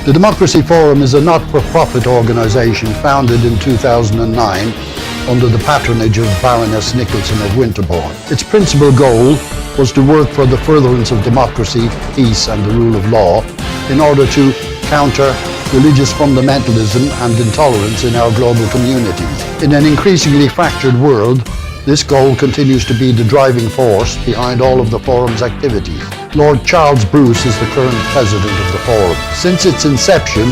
The Democracy Forum is a not-for-profit organisation founded in 2009 under the patronage of Baroness Nicholson of Winterbourne. Its principal goal was to work for the furtherance of democracy, peace and the rule of law in order to counter religious fundamentalism and intolerance in our global communities. In an increasingly fractured world, this goal continues to be the driving force behind all of the Forum's activities. Lord Charles Bruce is the current president of the Forum. Since its inception,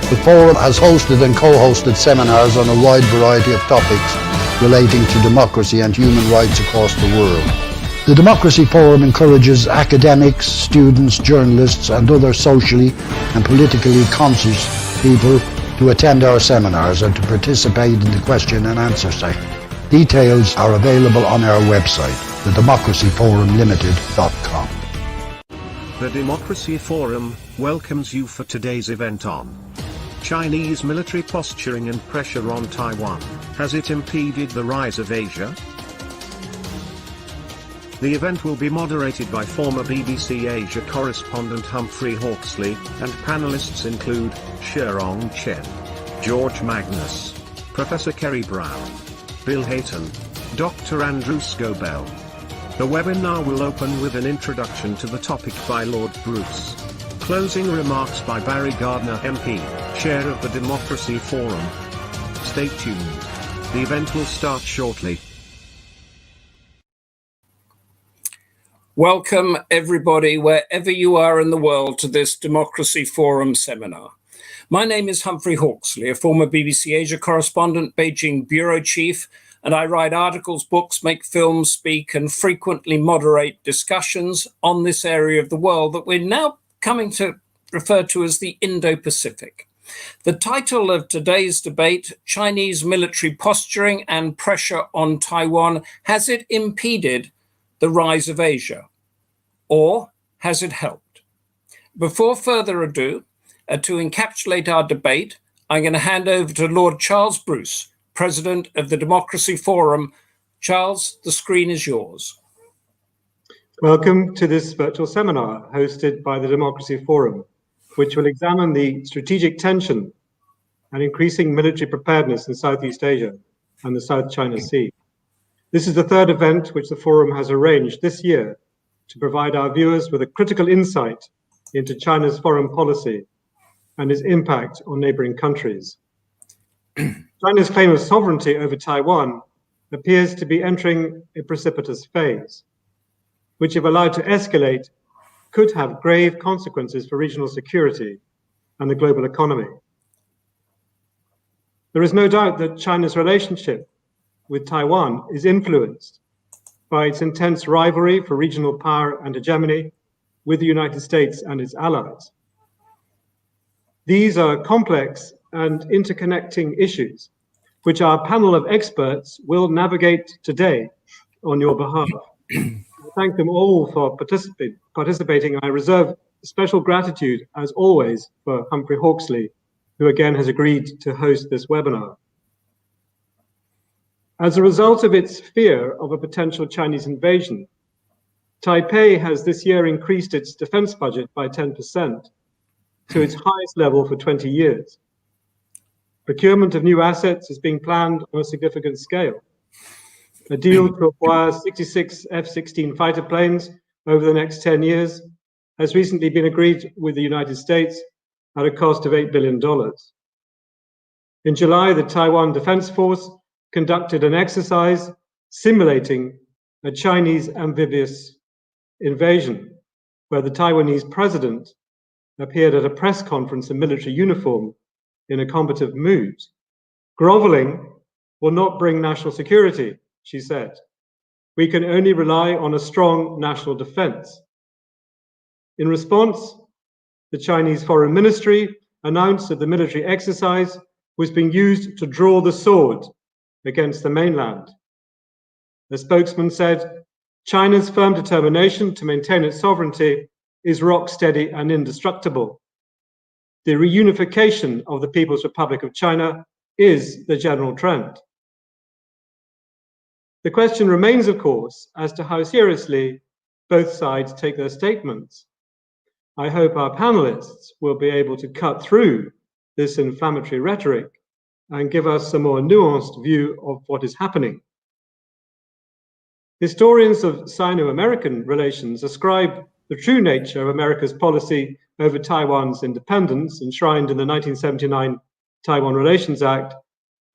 the Forum has hosted and co-hosted seminars on a wide variety of topics relating to democracy and human rights across the world. The Democracy Forum encourages academics, students, journalists and other socially and politically conscious people to attend our seminars and to participate in the question and answer session. Details are available on our website, thedemocracyforumlimited.com. The Democracy Forum welcomes you for today's event on Chinese military posturing and pressure on Taiwan. Has it impeded the rise of Asia? The event will be moderated by former BBC Asia correspondent Humphrey Hawksley, and panellists include Shirong Chen, George Magnus, Professor Kerry Brown, Bill Hayton, Dr. Andrew Scobell. The webinar will open with an introduction to the topic by Lord Bruce. Closing remarks by Barry Gardiner MP, Chair of the Democracy Forum. Stay tuned. The event will start shortly. Welcome everybody, wherever you are in the world, to this Democracy Forum seminar. My name is Humphrey Hawksley, a former BBC Asia correspondent, Beijing bureau chief, and I write articles, books, make films, speak, and frequently moderate discussions on this area of the world that we're now coming to refer to as the Indo-Pacific. The title of today's debate, Chinese military posturing and pressure on Taiwan, has it impeded the rise of Asia, or has it helped? Before further ado, to encapsulate our debate, I'm going to hand over to Lord Charles Bruce, President of the Democracy Forum. Charles, the screen is yours. Welcome to this virtual seminar hosted by the Democracy Forum, which will examine the strategic tension and increasing military preparedness in Southeast Asia and the South China Sea. This is the third event which the Forum has arranged this year to provide our viewers with a critical insight into China's foreign policy and its impact on neighboring countries. China's claim of sovereignty over Taiwan appears to be entering a precipitous phase, which, if allowed to escalate, could have grave consequences for regional security and the global economy. There is no doubt that China's relationship with Taiwan is influenced by its intense rivalry for regional power and hegemony with the United States and its allies. These are complex and interconnecting issues, which our panel of experts will navigate today on your behalf. I thank them all for participating. I reserve special gratitude, as always, for Humphrey Hawksley, who again has agreed to host this webinar. As a result of its fear of a potential Chinese invasion, Taipei has this year increased its defense budget by 10% to its highest level for 20 years. Procurement of new assets is being planned on a significant scale. A deal to acquire 66 F-16 fighter planes over the next 10 years has recently been agreed with the United States at a cost of $8 billion. In July, the Taiwan Defense Force conducted an exercise simulating a Chinese amphibious invasion, where the Taiwanese president appeared at a press conference in military uniform in a combative mood. Groveling will not bring national security, she said. We can only rely on a strong national defense. In response, the Chinese Foreign Ministry announced that the military exercise was being used to draw the sword against the mainland. The spokesman said, China's firm determination to maintain its sovereignty is rock steady and indestructible. The reunification of the People's Republic of China is the general trend. The question remains, of course, as to how seriously both sides take their statements. I hope our panelists will be able to cut through this inflammatory rhetoric and give us a more nuanced view of what is happening. Historians of Sino-American relations ascribe the true nature of America's policy over Taiwan's independence, enshrined in the 1979 Taiwan Relations Act,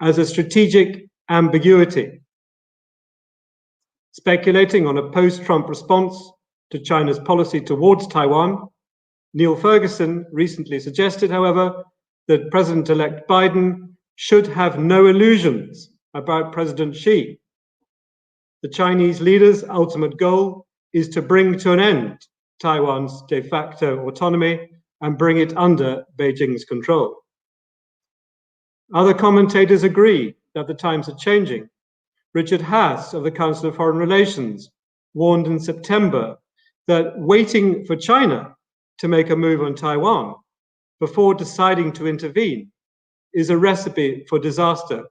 as a strategic ambiguity. Speculating on a post-Trump response to China's policy towards Taiwan, Neil Ferguson recently suggested, however, that President-elect Biden should have no illusions about President Xi. The Chinese leader's ultimate goal is to bring to an end Taiwan's de facto autonomy and bring it under Beijing's control. Other commentators agree that the times are changing. Richard Haas of the Council of Foreign Relations warned in September that waiting for China to make a move on Taiwan before deciding to intervene is a recipe for disaster.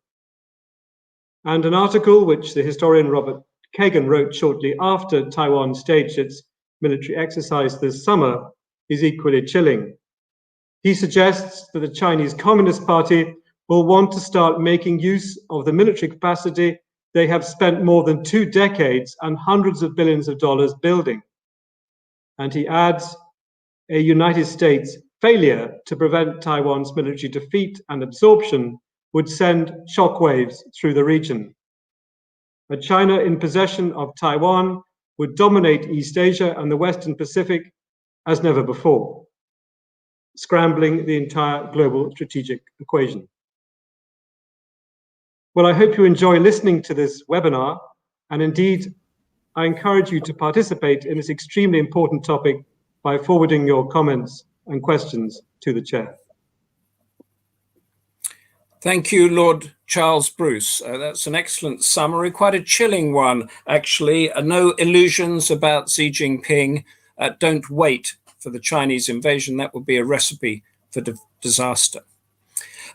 And an article which the historian Robert Kagan wrote shortly after Taiwan staged its military exercise this summer is equally chilling. He suggests that the Chinese Communist Party will want to start making use of the military capacity they have spent more than 2 decades and hundreds of billions of dollars building. And he adds, a United States failure to prevent Taiwan's military defeat and absorption would send shockwaves through the region. A China in possession of Taiwan would dominate East Asia and the Western Pacific as never before, scrambling the entire global strategic equation. Well, I hope you enjoy listening to this webinar, and indeed, I encourage you to participate in this extremely important topic by forwarding your comments and questions to the chair. Thank you, Lord Charles Bruce. That's an excellent summary, quite a chilling one, actually. No illusions about Xi Jinping. Don't wait for the Chinese invasion. That would be a recipe for disaster.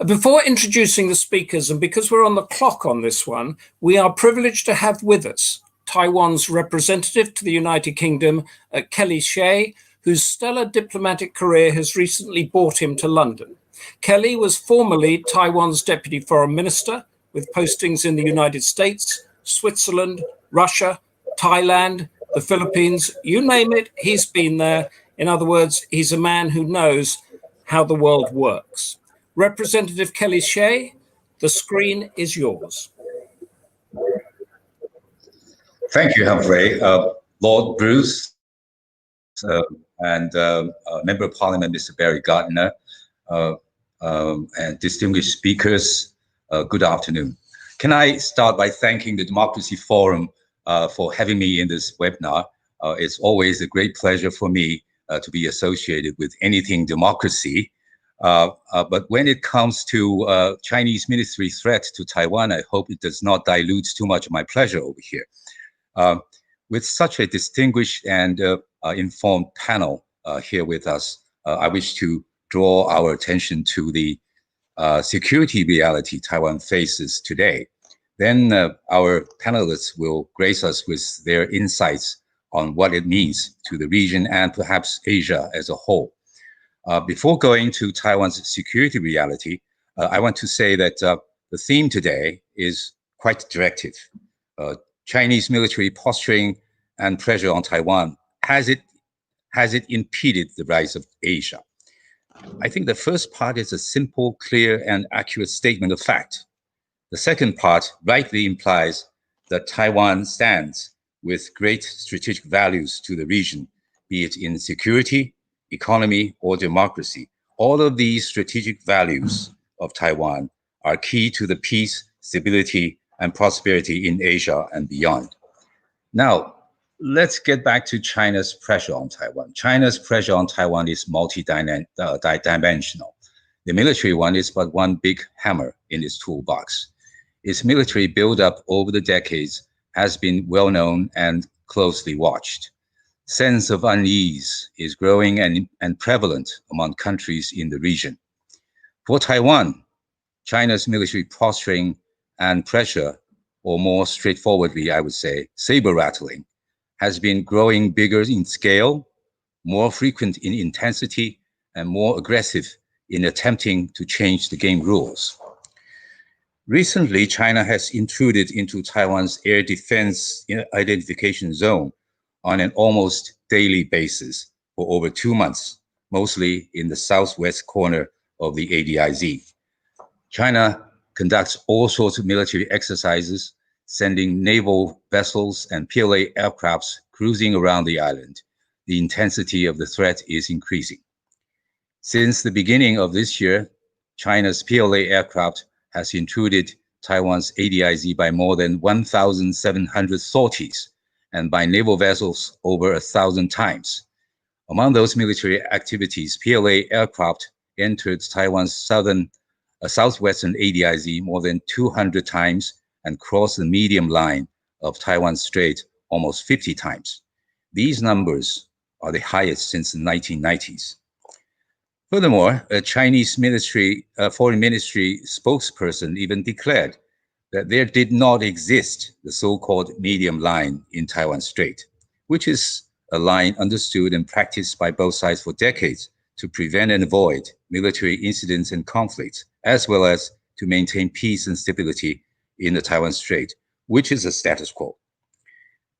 Before introducing the speakers, and because we're on the clock on this one, we are privileged to have with us Taiwan's representative to the United Kingdom, Kerry, whose stellar diplomatic career has recently brought him to London. Kerry was formerly Taiwan's Deputy Foreign Minister, with postings in the United States, Switzerland, Russia, Thailand, the Philippines, you name it, he's been there. In other words, he's a man who knows how the world works. Representative Kerry, the screen is yours. Thank you, Humphrey. Lord Bruce and Member of Parliament, Mr. Barry Gardiner, and distinguished speakers, good afternoon. Can I start by thanking the Democracy Forum for having me in this webinar? It's always a great pleasure for me to be associated with anything democracy. But when it comes to Chinese military threat to Taiwan, I hope it does not dilute too much of my pleasure over here. With such a distinguished and informed panel here with us, I wish to draw our attention to the security reality Taiwan faces today. Then our panelists will grace us with their insights on what it means to the region and perhaps Asia as a whole. Before going to Taiwan's security reality, I want to say that the theme today is quite directive. Chinese military posturing and pressure on Taiwan, has it impeded the rise of Asia? I think the first part is a simple, clear, and accurate statement of fact. The second part rightly implies that Taiwan stands with great strategic values to the region, be it in security, economy, or democracy. All of these strategic values of Taiwan are key to the peace, stability, and prosperity in Asia and beyond. Now, let's get back to China's pressure on Taiwan. China's pressure on Taiwan is multidimensional. The military one is but one big hammer in its toolbox. Its military buildup over the decades has been well known and closely watched. Sense of unease is growing and prevalent among countries in the region. For Taiwan, China's military posturing and pressure, or more straightforwardly, I would say, saber rattling, has been growing bigger in scale, more frequent in intensity, and more aggressive in attempting to change the game rules. Recently, China has intruded into Taiwan's air defense identification zone on an almost daily basis for over 2 months, mostly in the southwest corner of the ADIZ. China conducts all sorts of military exercises, sending naval vessels and PLA aircrafts cruising around the island. The intensity of the threat is increasing. Since the beginning of this year, China's PLA aircraft has intruded Taiwan's ADIZ by more than 1,700 sorties and by naval vessels over 1,000 times. Among those military activities, PLA aircraft entered Taiwan's southwestern ADIZ more than 200 times and crossed the medium line of Taiwan Strait almost 50 times. These numbers are the highest since the 1990s. Furthermore, a Chinese foreign ministry spokesperson even declared that there did not exist the so-called medium line in Taiwan Strait, which is a line understood and practiced by both sides for decades to prevent and avoid military incidents and conflicts, as well as to maintain peace and stability in the Taiwan Strait, which is a status quo.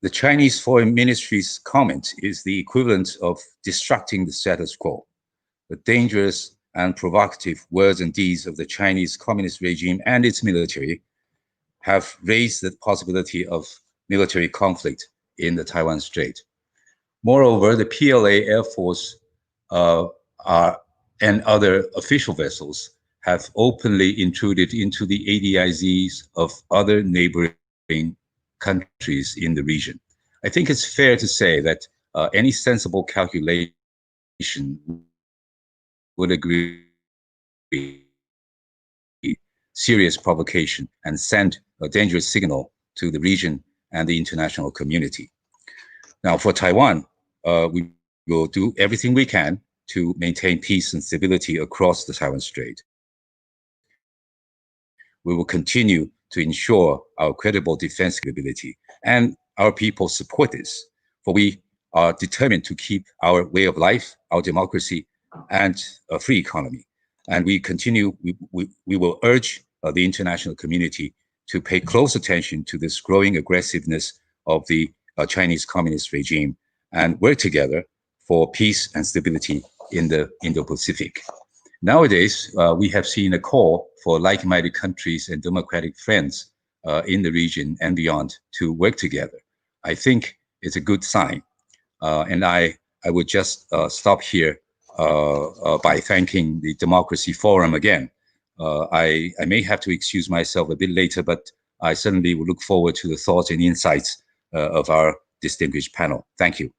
The Chinese Foreign Ministry's comment is the equivalent of destructing the status quo. The dangerous and provocative words and deeds of the Chinese communist regime and its military have raised the possibility of military conflict in the Taiwan Strait. Moreover, the PLA Air Force and other official vessels have openly intruded into the ADIZs of other neighboring countries in the region. I think it's fair to say that any sensible calculation would agree serious provocation and send a dangerous signal to the region and the international community. Now, for Taiwan, we will do everything we can to maintain peace and stability across the Taiwan Strait. We will continue to ensure our credible defense capability, and our people support this, for we are determined to keep our way of life, our democracy, and a free economy. And we will urge the international community to pay close attention to this growing aggressiveness of the Chinese communist regime and work together for peace and stability in the Indo-Pacific. Nowadays, we have seen a call for like-minded countries and democratic friends in the region and beyond to work together. I think it's a good sign. And I would just stop here by thanking the Democracy Forum again. I may have to excuse myself a bit later, but I certainly will look forward to the thoughts and insights of our distinguished panel. Thank you.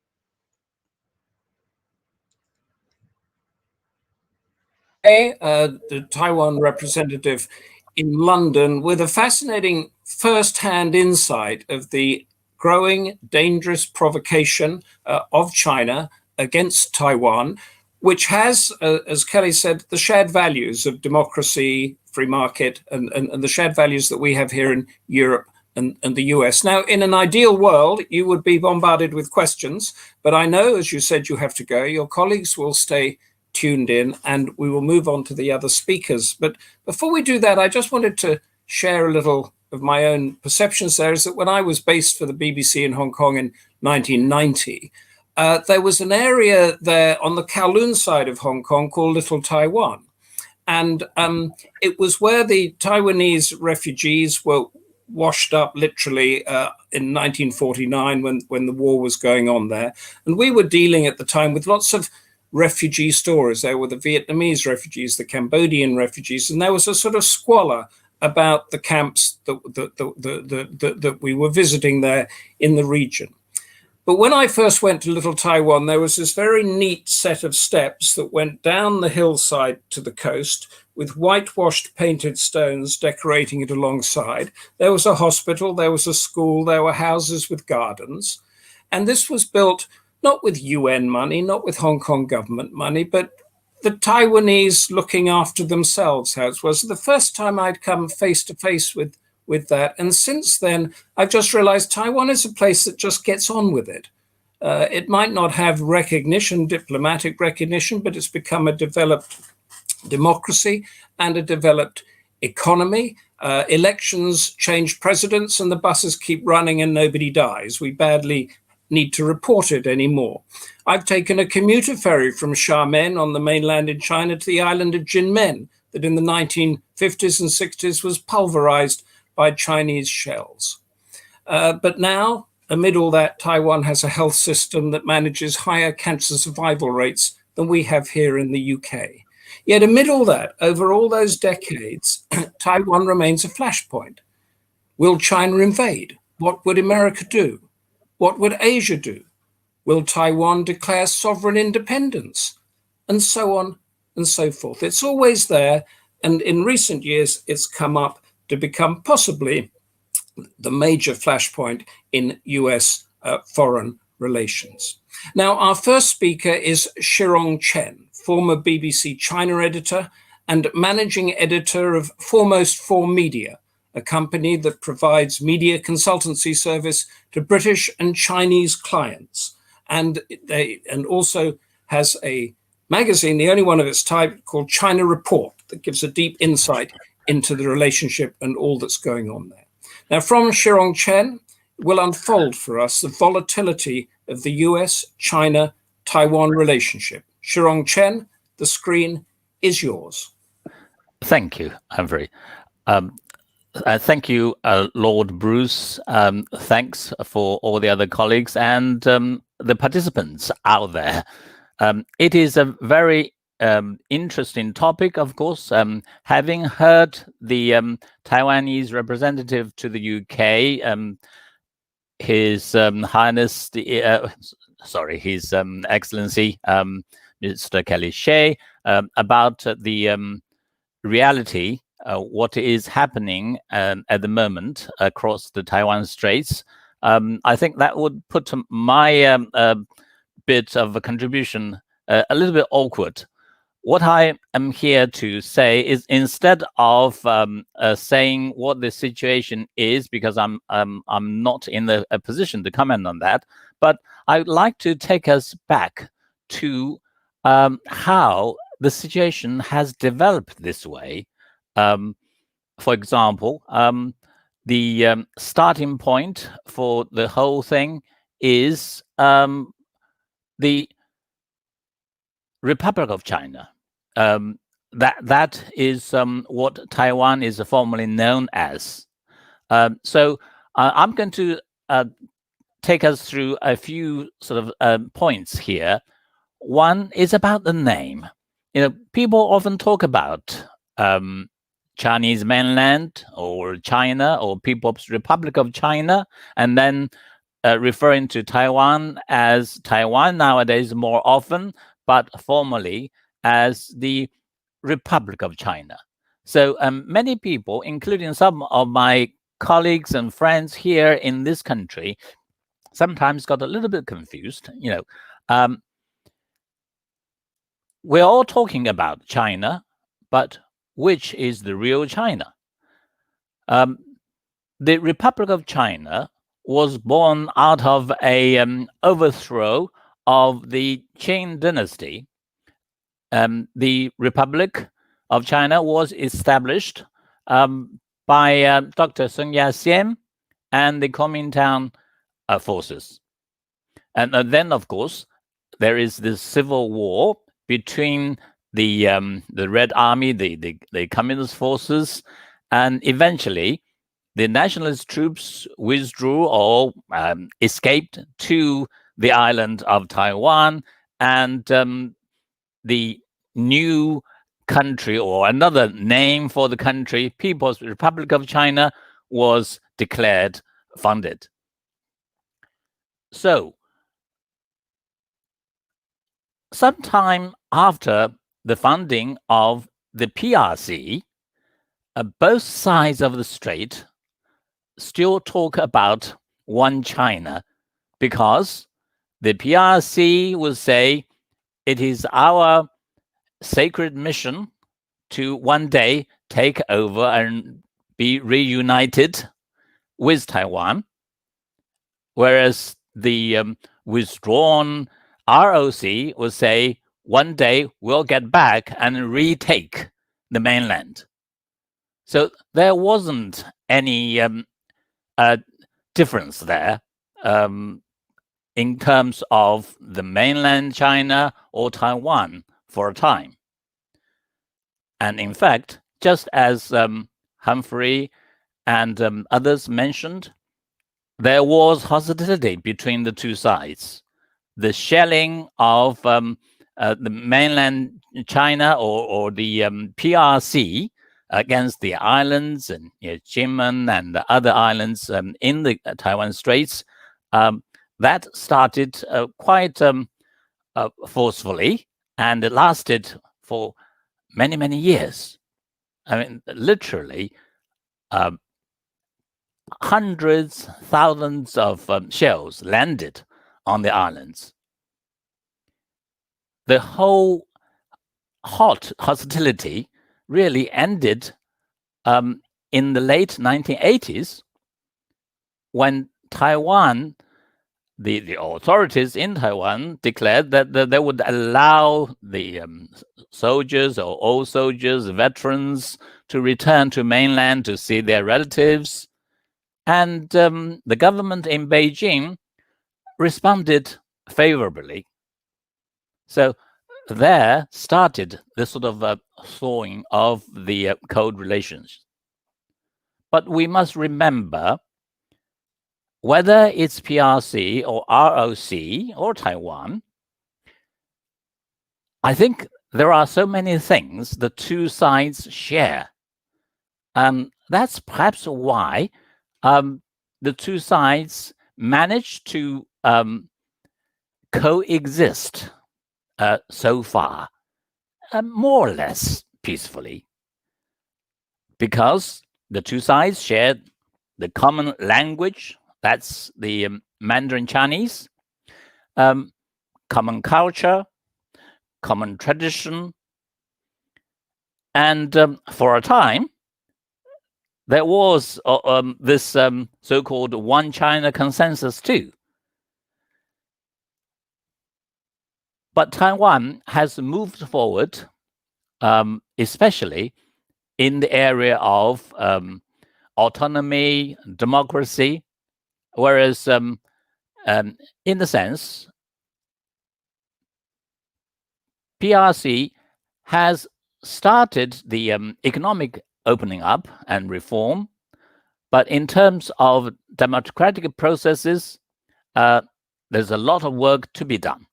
The Taiwan representative in London with a fascinating first-hand insight of the growing dangerous provocation of China against Taiwan, which has, as Kelly said, the shared values of democracy, free market, and the shared values that we have here in Europe and the US. Now, in an ideal world, you would be bombarded with questions, but I know, as you said, you have to go. Your colleagues will stay tuned in and we will move on to the other speakers. But before we do that, I just wanted to share a little of my own perceptions there. Is that when I was based for the BBC in Hong Kong in 1990, there was an area there on the Kowloon side of Hong Kong called Little Taiwan. And it was where the Taiwanese refugees were washed up literally in 1949 when the war was going on there. And we were dealing at the time with lots of refugee stories. There were the Vietnamese refugees, the Cambodian refugees, and there was a sort of squalor about the camps that we were visiting there in the region. But when I first went to Little Taiwan, there was this very neat set of steps that went down the hillside to the coast with whitewashed painted stones decorating it alongside. There was a hospital, there was a school, there were houses with gardens. And this was built not with UN money, not with Hong Kong government money, but the Taiwanese looking after themselves, how it was. The first time I'd come face to face with that. And since then, I've just realized Taiwan is a place that just gets on with it. It might not have recognition, diplomatic recognition, but it's become a developed democracy and a developed economy. Elections change presidents and the buses keep running and nobody dies. We badly need to report it anymore. I've taken a commuter ferry from Xiamen on the mainland in China to the island of Jinmen that in the 1950s and 60s was pulverized by Chinese shells. But now, amid all that, Taiwan has a health system that manages higher cancer survival rates than we have here in the UK. Yet amid all that, over all those decades, Taiwan remains a flashpoint. Will China invade? What would America do? What would Asia do? Will Taiwan declare sovereign independence? And so on and so forth. It's always there, and in recent years, it's come up to become possibly the major flashpoint in US foreign relations. Now, our first speaker is Shirong Chen, former BBC China editor and managing editor of Foremost 4 Media, a company that provides media consultancy service to British and Chinese clients. And also has a magazine, the only one of its type, called China Report, that gives a deep insight into the relationship and all that's going on there. Now, from Shirong Chen, will unfold for us the volatility of the US-China-Taiwan relationship. Shirong Chen, the screen is yours. Thank you, Humphrey. Thank you, Lord Bruce. Thanks for all the other colleagues and the participants out there. It is a very interesting topic, of course. Having heard the Taiwanese representative to the UK, His Highness, His Excellency, Mr. Kelly Shea, about the reality, what is happening at the moment across the Taiwan Straits. I think that would put my bit of a contribution a little bit awkward. What I am here to say is, instead of saying what the situation is, because I'm not in a position to comment on that, but I would like to take us back to how the situation has developed this way. For example, the starting point for the whole thing is the Republic of China. That is what Taiwan is formally known as. So I'm going to take us through a few sort of points here. One is about the name. People often talk about Chinese mainland or China or People's Republic of China, and then referring to Taiwan as Taiwan nowadays more often, but formally as the Republic of China. So many people, including some of my colleagues and friends here in this country, sometimes got a little bit confused. We're all talking about China, but which is the real China? The Republic of China was born out of a overthrow of the Qing dynasty. The Republic of China was established by Dr. Sun Yat-sen and the Kuomintang forces. And then, of course, there is this civil war between the Red Army, the Communist forces, and eventually the nationalist troops withdrew or escaped to the island of Taiwan, and the new country, or another name for the country, People's Republic of China, was declared, founded. So, sometime after the founding of the PRC, both sides of the strait still talk about one China, because the PRC will say it is our sacred mission to one day take over and be reunited with Taiwan, whereas the withdrawn ROC would say, one day we'll get back and retake the mainland. So there wasn't any difference there in terms of the mainland China or Taiwan for a time. And in fact, just as Humphrey and others mentioned, there was hostility between the two sides. The shelling of the mainland China or the PRC against the islands and Jinmen and the other islands in the Taiwan Straits, that started quite forcefully, and it lasted for many, many years. I mean, literally, hundreds, thousands of shells landed on the islands. The whole hostility really ended in the late 1980s when Taiwan, the authorities in Taiwan declared that they would allow the soldiers or old soldiers, veterans, to return to mainland to see their relatives. And the government in Beijing responded favorably. So there started this sort of thawing of the Cold relations. But we must remember, whether it's PRC or ROC or Taiwan, I think there are so many things the two sides share. That's perhaps why the two sides managed to coexist so far, more or less peacefully, because the two sides shared the common language, that's the Mandarin Chinese, common culture, common tradition, and for a time, there was this so-called One China consensus too. But Taiwan has moved forward, especially in the area of autonomy, democracy, whereas in a sense, PRC has started the economic opening up and reform, but in terms of democratic processes, there's a lot of work to be done.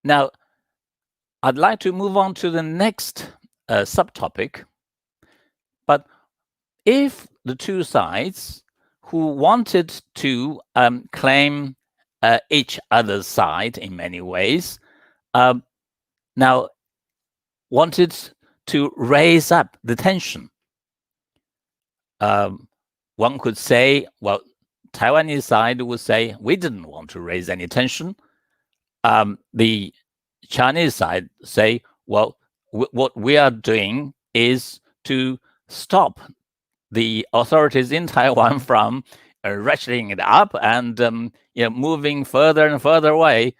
Now, I'd like to move on to the next subtopic, but if the two sides who wanted to claim each other's side in many ways now wanted to raise up the tension, one could say, well, Taiwanese side would say, we didn't want to raise any tension. The Chinese side say, well, what we are doing is to stop the authorities in Taiwan from ratcheting it up and moving further and further away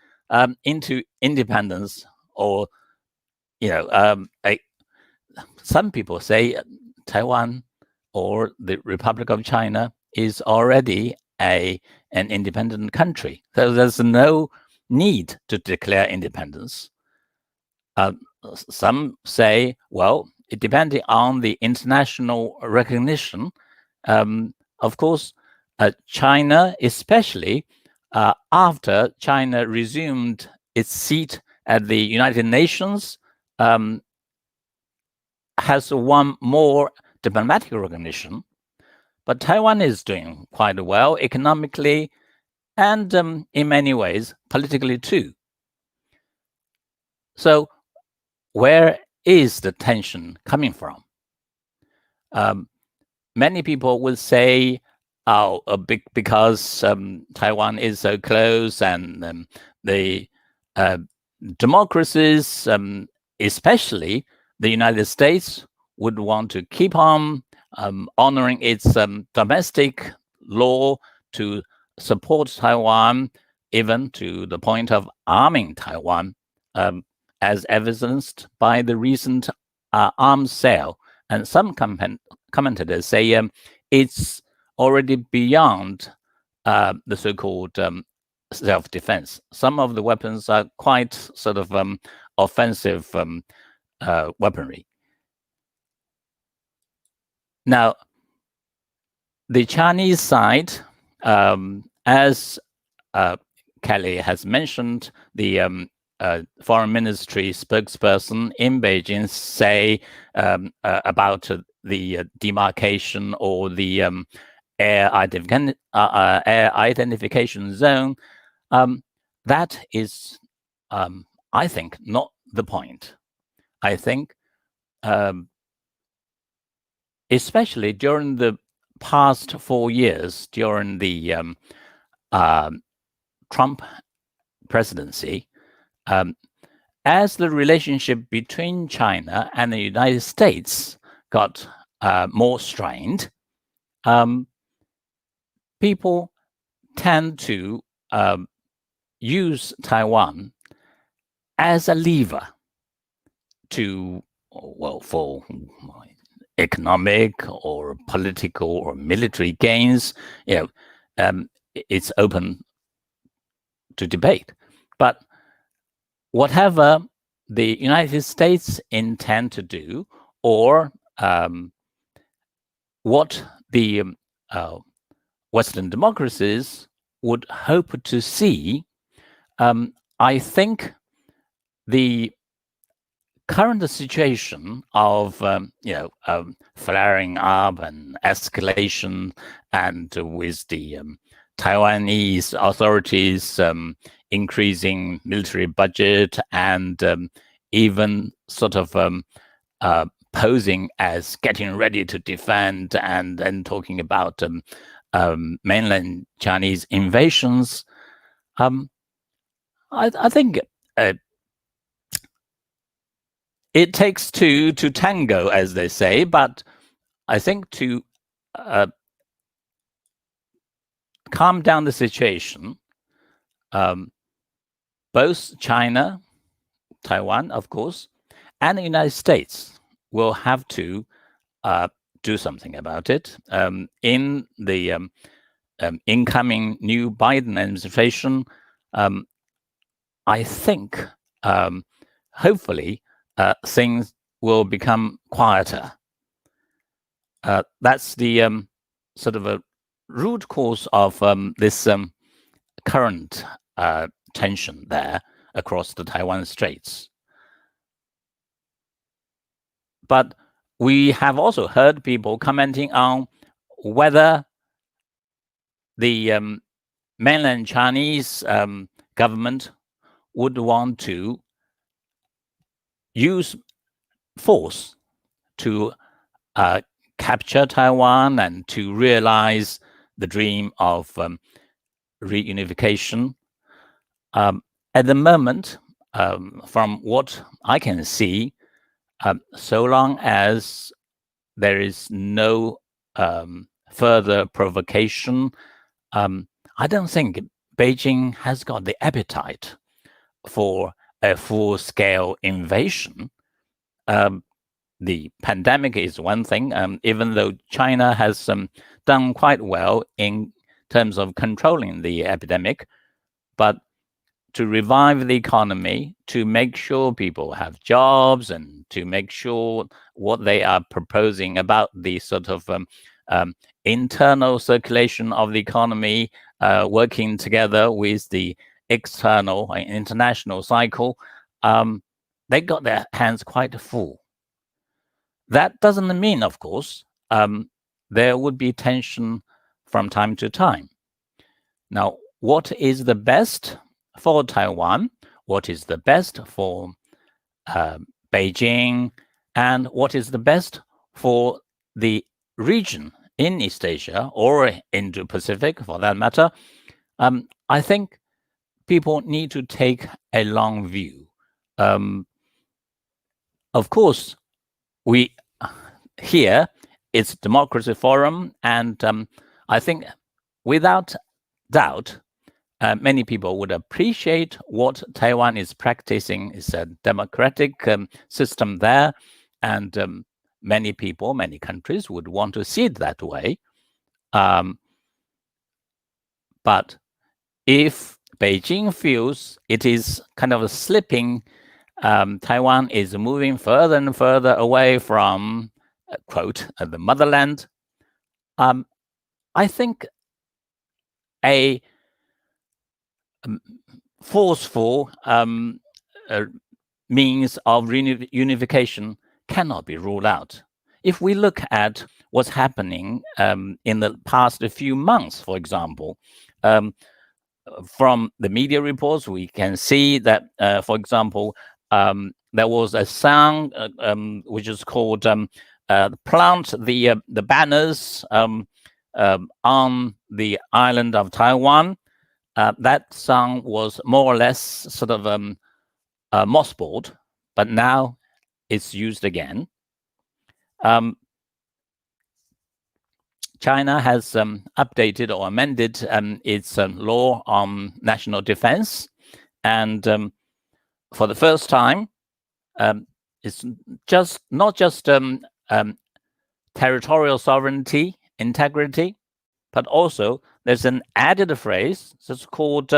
into independence, or some people say Taiwan or the Republic of China is already an independent country, so there's no need to declare independence. Some say, well, depending on the international recognition, of course, China, especially after China resumed its seat at the United Nations, has won more diplomatic recognition. But Taiwan is doing quite well economically and in many ways politically too. So where is the tension coming from? Many people will say, oh, because Taiwan is so close and the democracies, especially the United States, would want to keep on honoring its domestic law to support Taiwan, even to the point of arming Taiwan, as evidenced by the recent arms sale. And some commentators say it's already beyond the so-called self-defense. Some of the weapons are quite sort of offensive weaponry. Now, the Chinese side, as Kelly has mentioned, the foreign ministry spokesperson in Beijing say about the demarcation or the air identification zone. That is, I think, not the point. I think, especially during the past 4 years, during the Trump presidency, as the relationship between China and the United States got more strained, people tend to use Taiwan as a lever to, well, for economic or political or military gains. It's open to debate. But whatever the United States intend to do, or what the Western democracies would hope to see, I think the current situation of flaring up and escalation, and with the Taiwanese authorities increasing military budget and even sort of posing as getting ready to defend, and then talking about mainland Chinese invasions, I think it takes two to tango, as they say, but I think to calm down the situation, both China, Taiwan, of course, and the United States will have to do something about it. In the incoming new Biden administration, I think, hopefully, things will become quieter. That's the sort of a root cause of this current tension there across the Taiwan Straits. But we have also heard people commenting on whether the mainland Chinese government would want to use force to capture Taiwan and to realize the dream of reunification. At the moment, from what I can see, so long as there is no further provocation, I don't think Beijing has got the appetite for a full-scale invasion. The pandemic is one thing, even though China has done quite well in terms of controlling the epidemic, but to revive the economy, to make sure people have jobs, and to make sure what they are proposing about the sort of internal circulation of the economy, working together with the external and international cycle, they got their hands quite full. That doesn't mean, of course, there would be tension from time to time. Now, what is the best for Taiwan? What is the best for Beijing? And what is the best for the region in East Asia or Indo-Pacific, for that matter? I think people need to take a long view. Of course, we here it's Democracy Forum, and I think without doubt many people would appreciate what Taiwan is practicing. It's a democratic system there, and many people, many countries would want to see it that way. But if Beijing feels it is kind of slipping, Taiwan is moving further and further away from, quote, the motherland, I think a forceful means of unification cannot be ruled out. If we look at what's happening in the past few months, for example, from the media reports, we can see that, for example, there was a song which is called "Plant the Banners" on the island of Taiwan. That song was more or less sort of mothballed, but now it's used again. China has updated or amended its law on national defense, and for the first time, it's not just territorial sovereignty, integrity, but also there's an added phrase that's called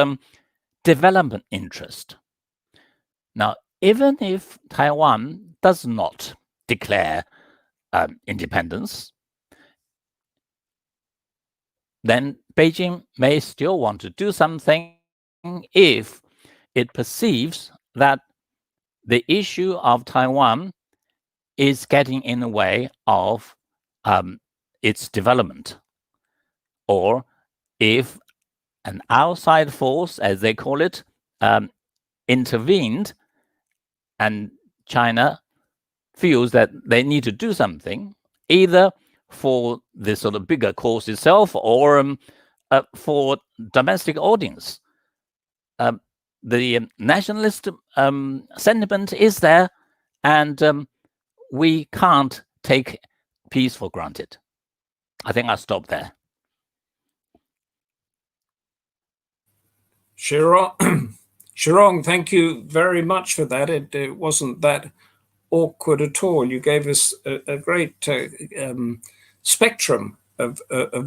development interest. Now, even if Taiwan does not declare independence, then Beijing may still want to do something if it perceives that the issue of Taiwan is getting in the way of its development, or if an outside force, as they call it, intervened, and China feels that they need to do something, either for the sort of bigger cause itself or for domestic audience. The nationalist sentiment is there, and we can't take peace for granted. I think I'll stop there. Shirong, thank you very much for that. It wasn't that awkward at all. You gave us a great spectrum of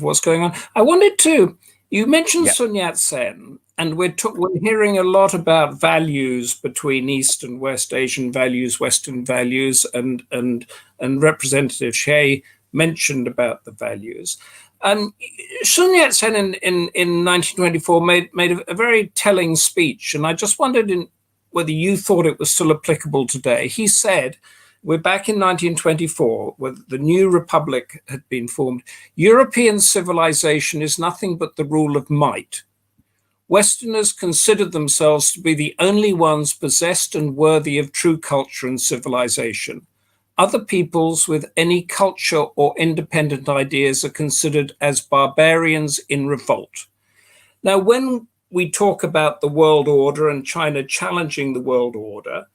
what's going on. I wanted to, you mentioned Sun Yat-sen, and we're hearing a lot about values between East and West Asian values, Western values, and Representative Xie mentioned about the values. Sun Yat-sen in 1924 made a very telling speech, and I just wondered whether you thought it was still applicable today. He said, we're back in 1924, where the new republic had been formed. European civilization is nothing but the rule of might. Westerners considered themselves to be the only ones possessed and worthy of true culture and civilization. Other peoples with any culture or independent ideas are considered as barbarians in revolt. Now, when we talk about the world order and China challenging the world order,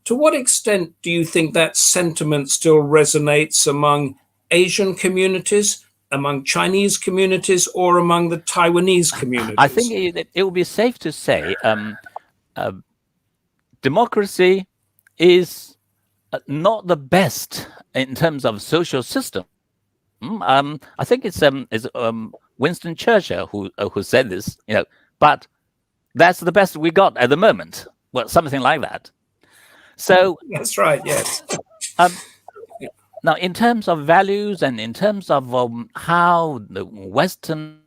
to what extent do you think that sentiment still resonates among Asian communities, among Chinese communities, or among the Taiwanese communities? I think it would be safe to say democracy is not the best in terms of social system. I think it's Winston Churchill who said this, but that's the best we got at the moment. Well, something like that. So that's right. Yes. Now, in terms of values and in terms of how the Western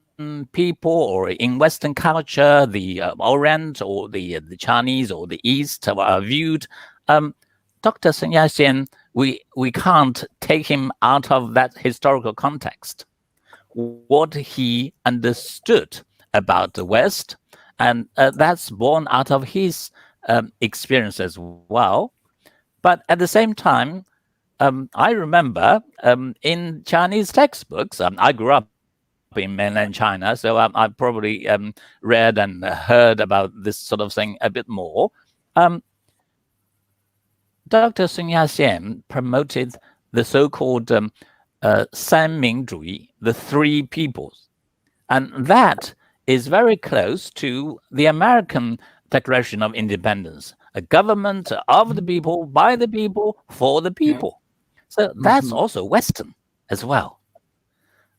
people or in Western culture, the Orient or the Chinese or the East are viewed, Dr. Sun Yat-sen, we can't take him out of that historical context. What he understood about the West, and that's born out of his experience as well. But at the same time, I remember in Chinese textbooks, I grew up in mainland China, so I probably read and heard about this sort of thing a bit more. Dr. Sun Yat-sen promoted the so-called Sanmingzhuyi, the three peoples. And that is very close to the American Declaration of Independence, a government of the people, by the people, for the people. So that's also Western as well.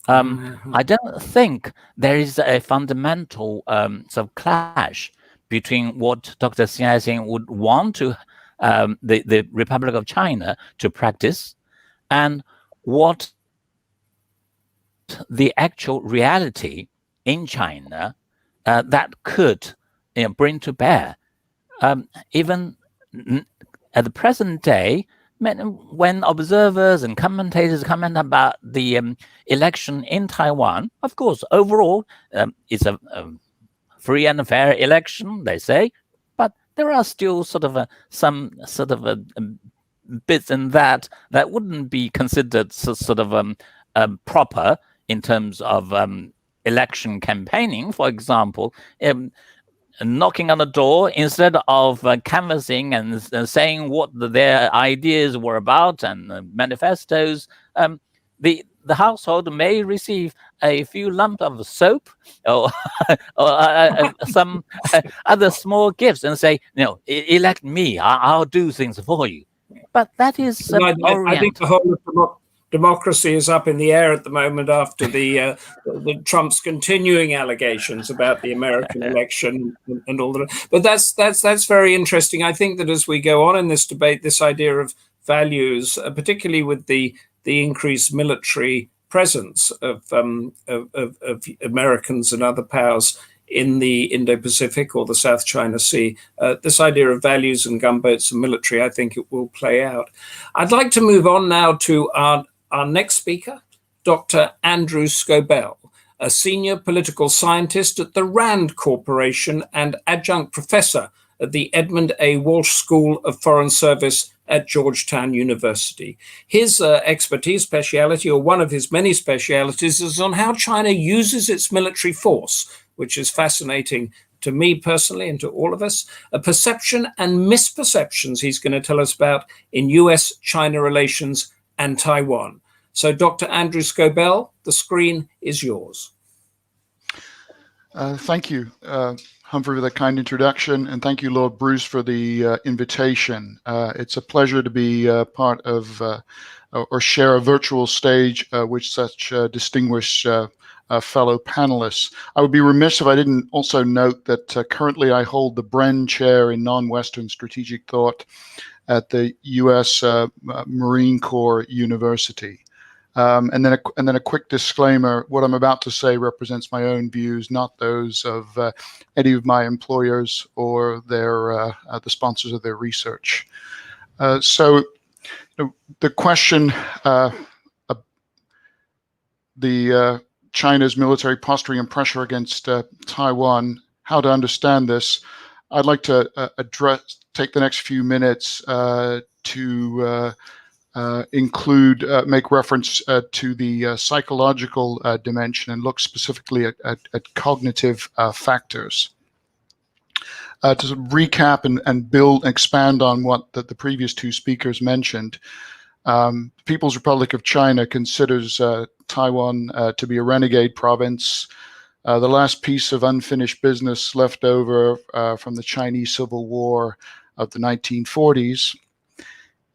I don't think there is a fundamental sort of clash between what Dr. Xi Jinping would want to the Republic of China to practice and what the actual reality in China that could bring to bear. Even at the present day, when observers and commentators comment about the election in Taiwan, of course, overall, it's a free and fair election, they say, but there are still sort of some sort of bits in that wouldn't be considered sort of proper in terms of election campaigning. For example, knocking on the door instead of canvassing and saying what their ideas were about and manifestos, the household may receive a few lumps of soap or, some other small gifts and say, elect me, I'll do things for you. But that is I think the whole of democracy is up in the air at the moment after the Trump's continuing allegations about the American election and all that. But that's very interesting. I think that as we go on in this debate, this idea of values, particularly with the increased military presence of Americans and other powers in the Indo-Pacific or the South China Sea, this idea of values and gunboats and military, I think it will play out. I'd like to move on now to our next speaker, Dr. Andrew Scobell, a senior political scientist at the RAND Corporation and adjunct professor at the Edmund A. Walsh School of Foreign Service at Georgetown University. His expertise, speciality, or one of his many specialities, is on how China uses its military force, which is fascinating to me personally and to all of us, a perception and misperceptions he's going to tell us about in US-China relations and Taiwan. So, Dr. Andrew Scobell, the screen is yours. Thank you, Humphrey, for that kind introduction, and thank you, Lord Bruce, for the invitation. It's a pleasure to be part of or share a virtual stage with such distinguished fellow panelists. I would be remiss if I didn't also note that currently I hold the Bren Chair in Non-Western Strategic Thought at the U.S. Marine Corps University. And then a quick disclaimer: what I'm about to say represents my own views, not those of any of my employers or their the sponsors of their research. So the question, China's military posturing and pressure against Taiwan, how to understand this. I'd like to take the next few minutes to make reference to the psychological dimension and look specifically at cognitive factors. To recap and expand on what the previous two speakers mentioned, the People's Republic of China considers Taiwan to be a renegade province, the last piece of unfinished business left over from the Chinese Civil War of the 1940s.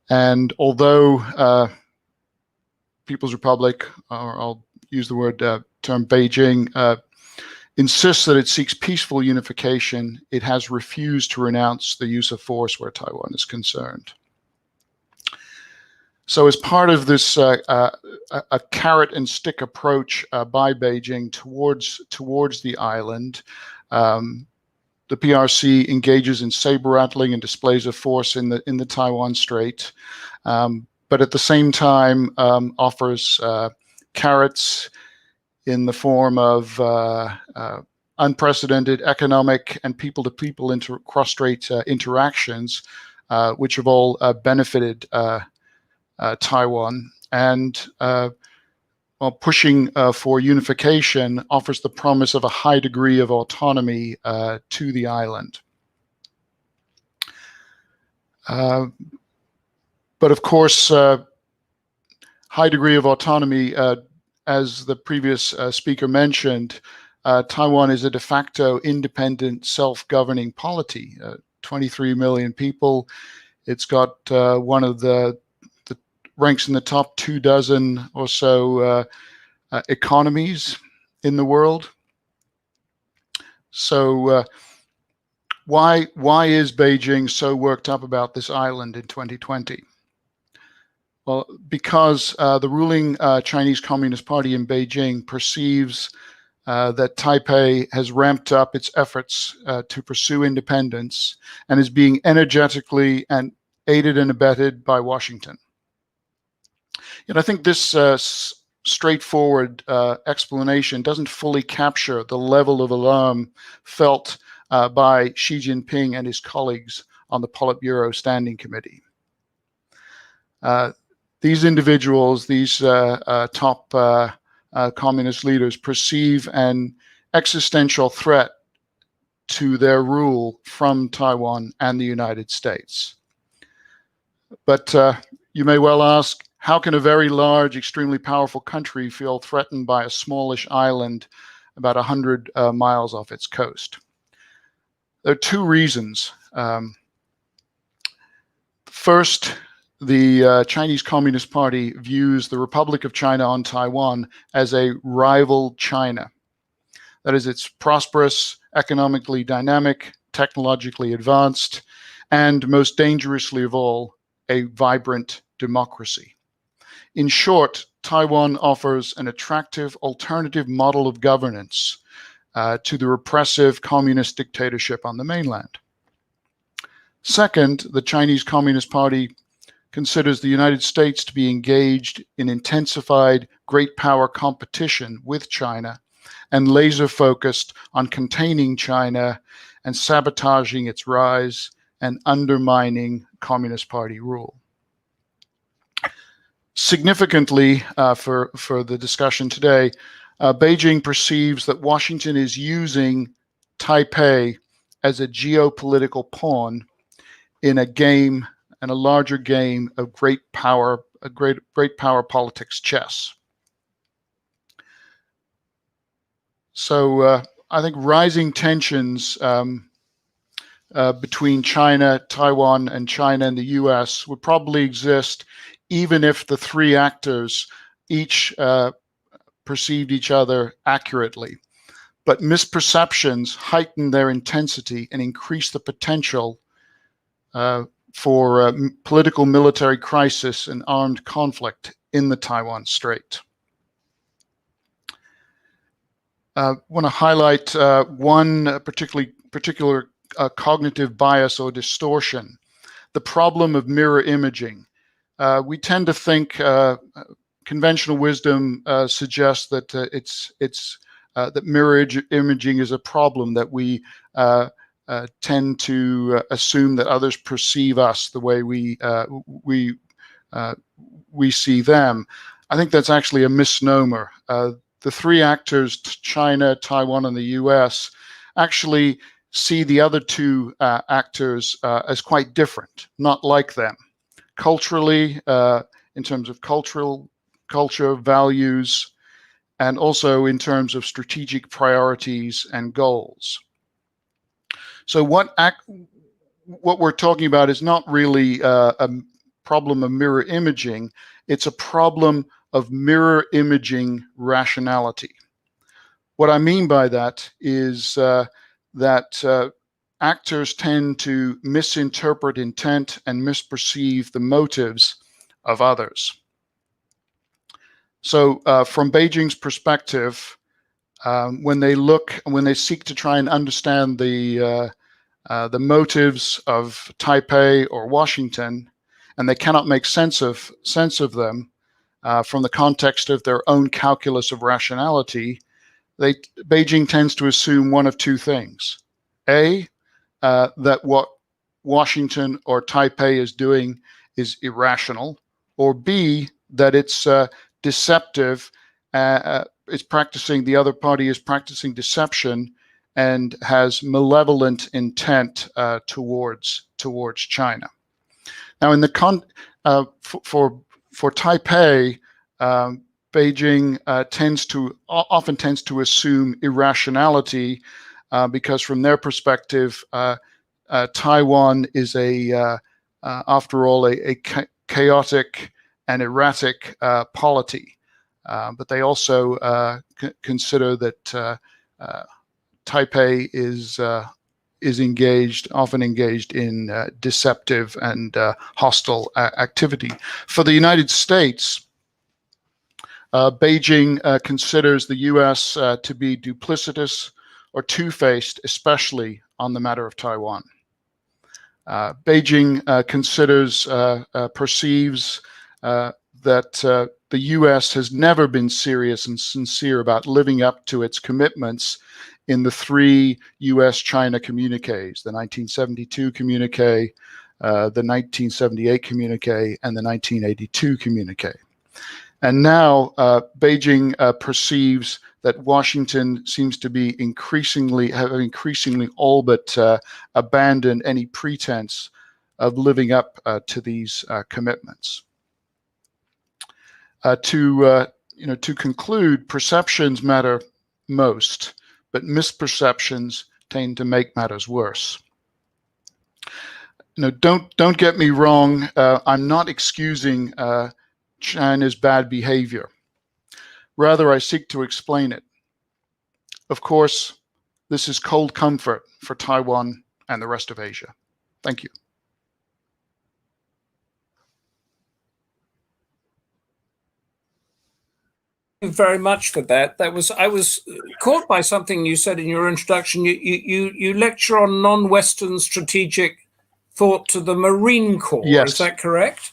And although People's Republic, or I'll use the word term Beijing, insists that it seeks peaceful unification, it has refused to renounce the use of force where Taiwan is concerned. So as part of this a carrot and stick approach by Beijing towards the island, the PRC engages in saber rattling and displays of force in the Taiwan Strait, but at the same time offers carrots in the form of unprecedented economic and people-to-people cross-strait interactions, which have all benefited Taiwan, and while pushing for unification, offers the promise of a high degree of autonomy to the island. But of course, high degree of autonomy, as the previous speaker mentioned, Taiwan is a de facto independent self-governing polity. 23 million people. It's got one of the ranks in the top 24 or so economies in the world. So why is Beijing so worked up about this island in 2020? Well, because the ruling Chinese Communist Party in Beijing perceives that Taipei has ramped up its efforts to pursue independence and is being energetically and aided and abetted by Washington. And I think this straightforward explanation doesn't fully capture the level of alarm felt by Xi Jinping and his colleagues on the Politburo Standing Committee. These individuals, these top communist leaders, perceive an existential threat to their rule from Taiwan and the United States. But you may well ask, how can a very large, extremely powerful country feel threatened by a smallish island about 100 miles off its coast? There are two reasons. First, the Chinese Communist Party views the Republic of China on Taiwan as a rival China. That is, it's prosperous, economically dynamic, technologically advanced, and most dangerously of all, a vibrant democracy. In short, Taiwan offers an attractive alternative model of governance to the repressive communist dictatorship on the mainland. Second, the Chinese Communist Party considers the United States to be engaged in intensified great power competition with China and laser focused on containing China and sabotaging its rise and undermining Communist Party rule. Significantly for the discussion today, Beijing perceives that Washington is using Taipei as a geopolitical pawn in a game and a larger game of great power politics chess. So I think rising tensions between China, Taiwan, and China and the US would probably exist even if the three actors each perceived each other accurately. But misperceptions heighten their intensity and increase the potential for political military crisis and armed conflict in the Taiwan Strait. I want to highlight one particular cognitive bias or distortion, the problem of mirror imaging. We tend to think conventional wisdom suggests that that mirror imaging is a problem, that we tend to assume that others perceive us the way we see them. I think that's actually a misnomer. The three actors, China, Taiwan, and the US, actually see the other two actors as quite different, not like them. Culturally, in terms of culture, values, and also in terms of strategic priorities and goals. So what we're talking about is not really a problem of mirror imaging, it's a problem of mirror imaging rationality. What I mean by that is that actors tend to misinterpret intent and misperceive the motives of others. So from Beijing's perspective, when they seek to try and understand the motives of Taipei or Washington, and they cannot make sense of them from the context of their own calculus of rationality, Beijing tends to assume one of two things. A, that what Washington or Taipei is doing is irrational, or B, that it's deceptive, the other party is practicing deception and has malevolent intent towards China. Now, in the for Taipei, Beijing often tends to assume irrationality because from their perspective, Taiwan is after all, a chaotic and erratic polity. But they also consider that Taipei is often engaged in deceptive and hostile activity. For the United States, Beijing considers the U.S. To be duplicitous or two-faced, especially on the matter of Taiwan. Beijing perceives that the U.S. has never been serious and sincere about living up to its commitments in the three U.S.-China communiques, the 1972 communique, the 1978 communique, and the 1982 communique. And now Beijing perceives that Washington seems to be increasingly all but abandoned any pretense of living up to these commitments. To conclude, perceptions matter most, but misperceptions tend to make matters worse. Don't get me wrong. I'm not excusing China's bad behavior. Rather, I seek to explain it. Of course, this is cold comfort for Taiwan and the rest of Asia. Thank you. Thank you very much for that. I was caught by something you said in your introduction. You lecture on non-Western strategic thought to the Marine Corps. Yes. Is that correct?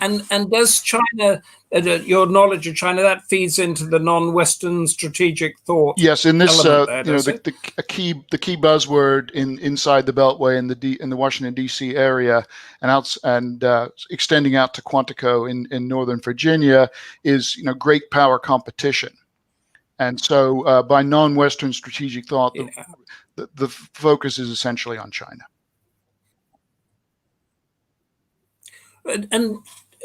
And does China, your knowledge of China, that feeds into the non-Western strategic thought? Yes, in this, the key buzzword inside the Beltway in the Washington D.C. area and extending out to Quantico in Northern Virginia is great power competition, and so by non-Western strategic thought, the focus is essentially on China. And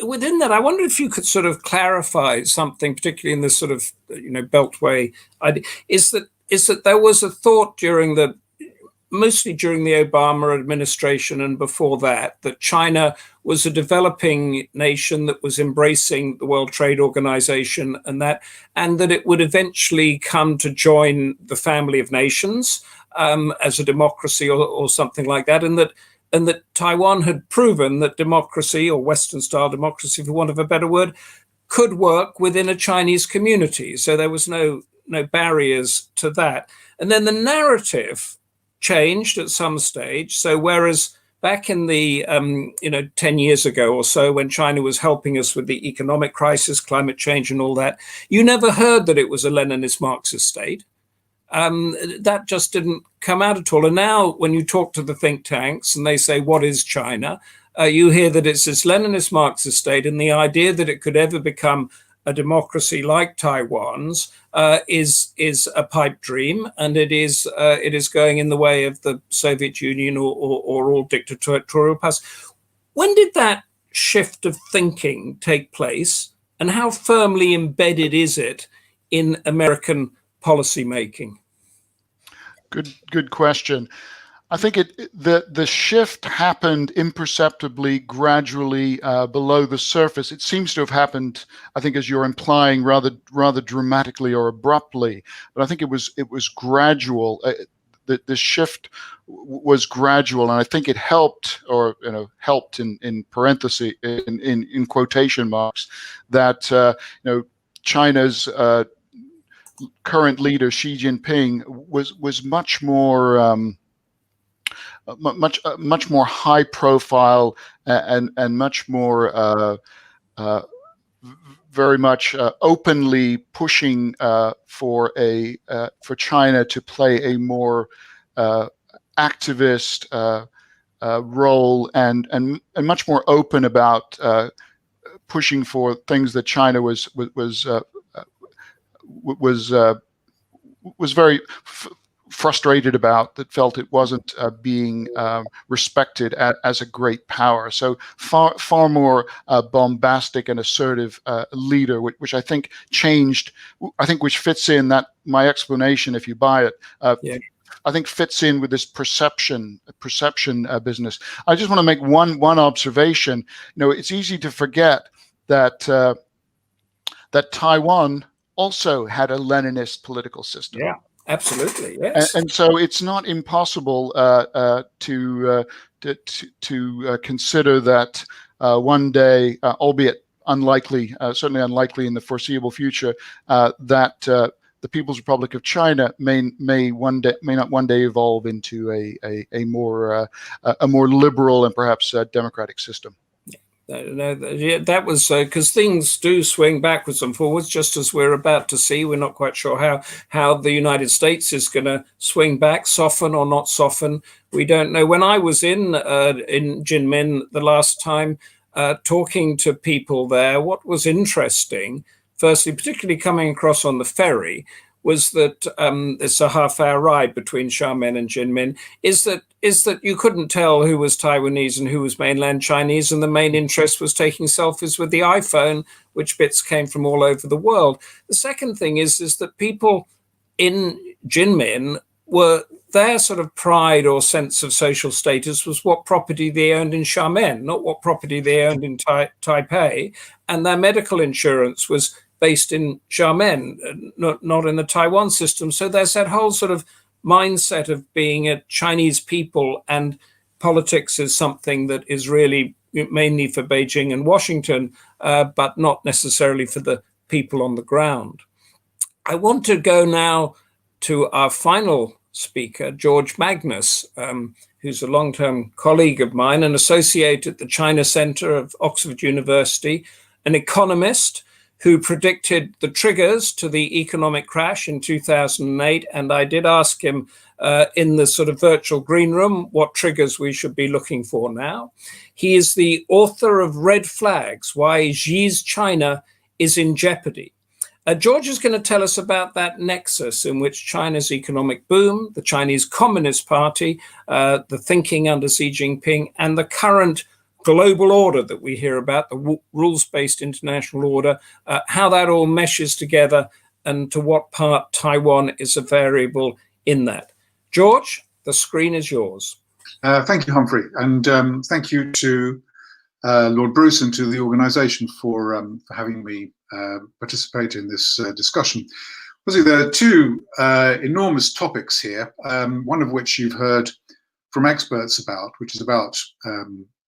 within that, I wonder if you could sort of clarify something, particularly in this sort of Beltway idea. Is that there was a thought mostly during the Obama administration and before that China was a developing nation that was embracing the World Trade Organization and that it would eventually come to join the family of nations as a democracy or something like that, and that Taiwan had proven that democracy, or Western-style democracy, for want of a better word, could work within a Chinese community. So there was no barriers to that. And then the narrative changed at some stage. So whereas back in the 10 years ago or so, when China was helping us with the economic crisis, climate change, and all that, you never heard that it was a Leninist Marxist state. That just didn't come out at all. And now when you talk to the think tanks and they say, what is China? You hear that it's this Leninist Marxist state, and the idea that it could ever become a democracy like Taiwan's is a pipe dream, and it is going in the way of the Soviet Union or all dictatorial past. When did that shift of thinking take place, and how firmly embedded is it in American policy making? Good question. I think the shift happened imperceptibly, gradually below the surface. It seems to have happened, I think, as you're implying, rather dramatically or abruptly. But I think it was gradual. The shift was gradual, and I think it helped, or helped in parentheses, in quotation marks, that China's current leader Xi Jinping was much more much more high profile and much more very much openly pushing for China to play a more activist role and much more open about pushing for things that China was very frustrated about, that felt it wasn't being respected as a great power. So far more bombastic and assertive leader, which I think changed, which fits in that, my explanation, if you buy it, I think fits in with this perception business. I just want to make one observation. It's easy to forget that that Taiwan also had a Leninist political system. Yeah, absolutely. Yes. And so it's not impossible to consider that one day, albeit unlikely, certainly unlikely in the foreseeable future, that the People's Republic of China may not one day evolve into a more liberal and perhaps democratic system. That was because things do swing backwards and forwards, just as we're about to see. We're not quite sure how the United States is going to swing back, soften or not soften. We don't know. When I was in Jinmen the last time, talking to people there, what was interesting, firstly, particularly coming across on the ferry, was that it's a half-hour ride between Xiamen and Jinmen, is that you couldn't tell who was Taiwanese and who was mainland Chinese, and the main interest was taking selfies with the iPhone, which bits came from all over the world. The second thing is that people in Jinmen were, their sort of pride or sense of social status was what property they owned in Xiamen, not what property they owned in Taipei, and their medical insurance was based in Xiamen, not in the Taiwan system. So there's that whole sort of mindset of being a Chinese people, and politics is something that is really mainly for Beijing and Washington, but not necessarily for the people on the ground. I want to go now to our final speaker, George Magnus, who's a long-term colleague of mine, an associate at the China Center of Oxford University, an economist who predicted the triggers to the economic crash in 2008. And I did ask him in the sort of virtual green room what triggers we should be looking for now. He is the author of Red Flags, Why Xi's China is in Jeopardy. George is going to tell us about that nexus in which China's economic boom, the Chinese Communist Party, the thinking under Xi Jinping, and the current global order that we hear about, the rules-based international order, how that all meshes together, and to what part Taiwan is a variable in that. George, the screen is yours. Thank you, Humphrey, and thank you to Lord Bruce and to the organisation for having me participate in this discussion. There are two enormous topics here, one of which you've heard from experts about, which is about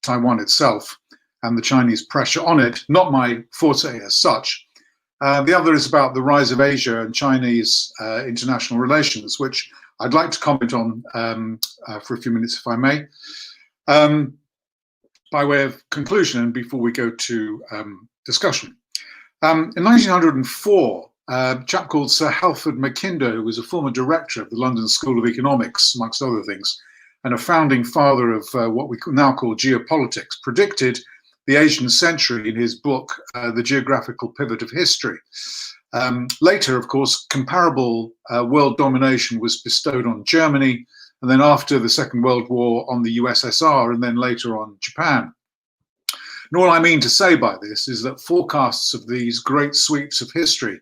Taiwan itself and the Chinese pressure on it, not my forte as such. The other is about the rise of Asia and Chinese international relations, which I'd like to comment on for a few minutes, if I may, by way of conclusion and before we go to discussion. In 1904, a chap called Sir Halford Mackinder, who was a former director of the London School of Economics, amongst other things, and a founding father of what we now call geopolitics, predicted the Asian century in his book, The Geographical Pivot of History. Later, of course, comparable world domination was bestowed on Germany, and then after the Second World War on the USSR, and then later on Japan. And all I mean to say by this is that forecasts of these great sweeps of history,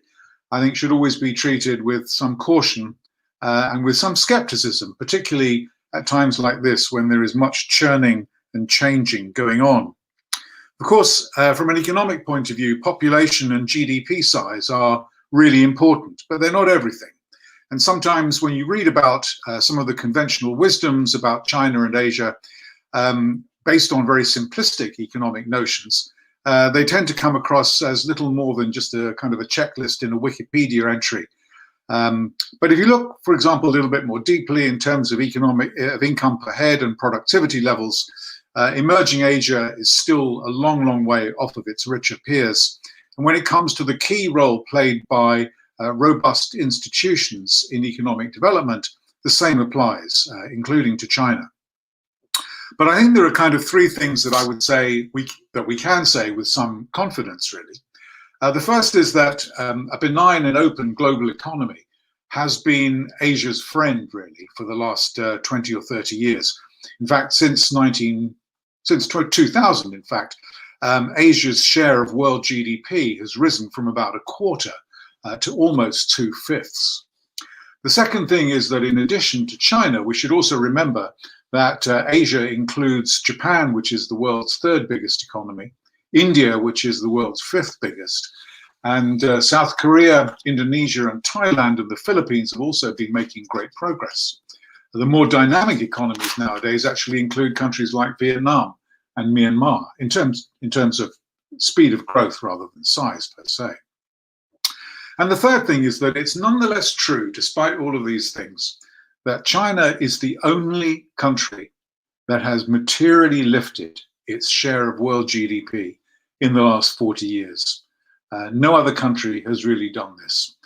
I think, should always be treated with some caution and with some skepticism, particularly at times like this when there is much churning and changing going on. Of course, from an economic point of view, population and GDP size are really important, but they're not everything. And sometimes when you read about some of the conventional wisdoms about China and Asia, based on very simplistic economic notions, they tend to come across as little more than just a kind of a checklist in a Wikipedia entry. But if you look, for example, a little bit more deeply in terms of income per head and productivity levels, emerging Asia is still a long, long way off of its richer peers. And when it comes to the key role played by robust institutions in economic development, the same applies, including to China. But I think there are kind of three things that I would say that we can say with some confidence, really. The first is that a benign and open global economy has been Asia's friend, really, for the last 20 or 30 years. In fact, since 2000, in fact, Asia's share of world GDP has risen from about a quarter to almost 2/5. The second thing is that in addition to China, we should also remember that Asia includes Japan, which is the world's third biggest economy, India, which is the world's fifth biggest, and South Korea, Indonesia, and Thailand and the Philippines have also been making great progress. The more dynamic economies nowadays actually include countries like Vietnam and Myanmar in terms of speed of growth rather than size per se. And the third thing is that it's nonetheless true, despite all of these things, that China is the only country that has materially lifted its share of world GDP in the last 40 years. No other country has really done this.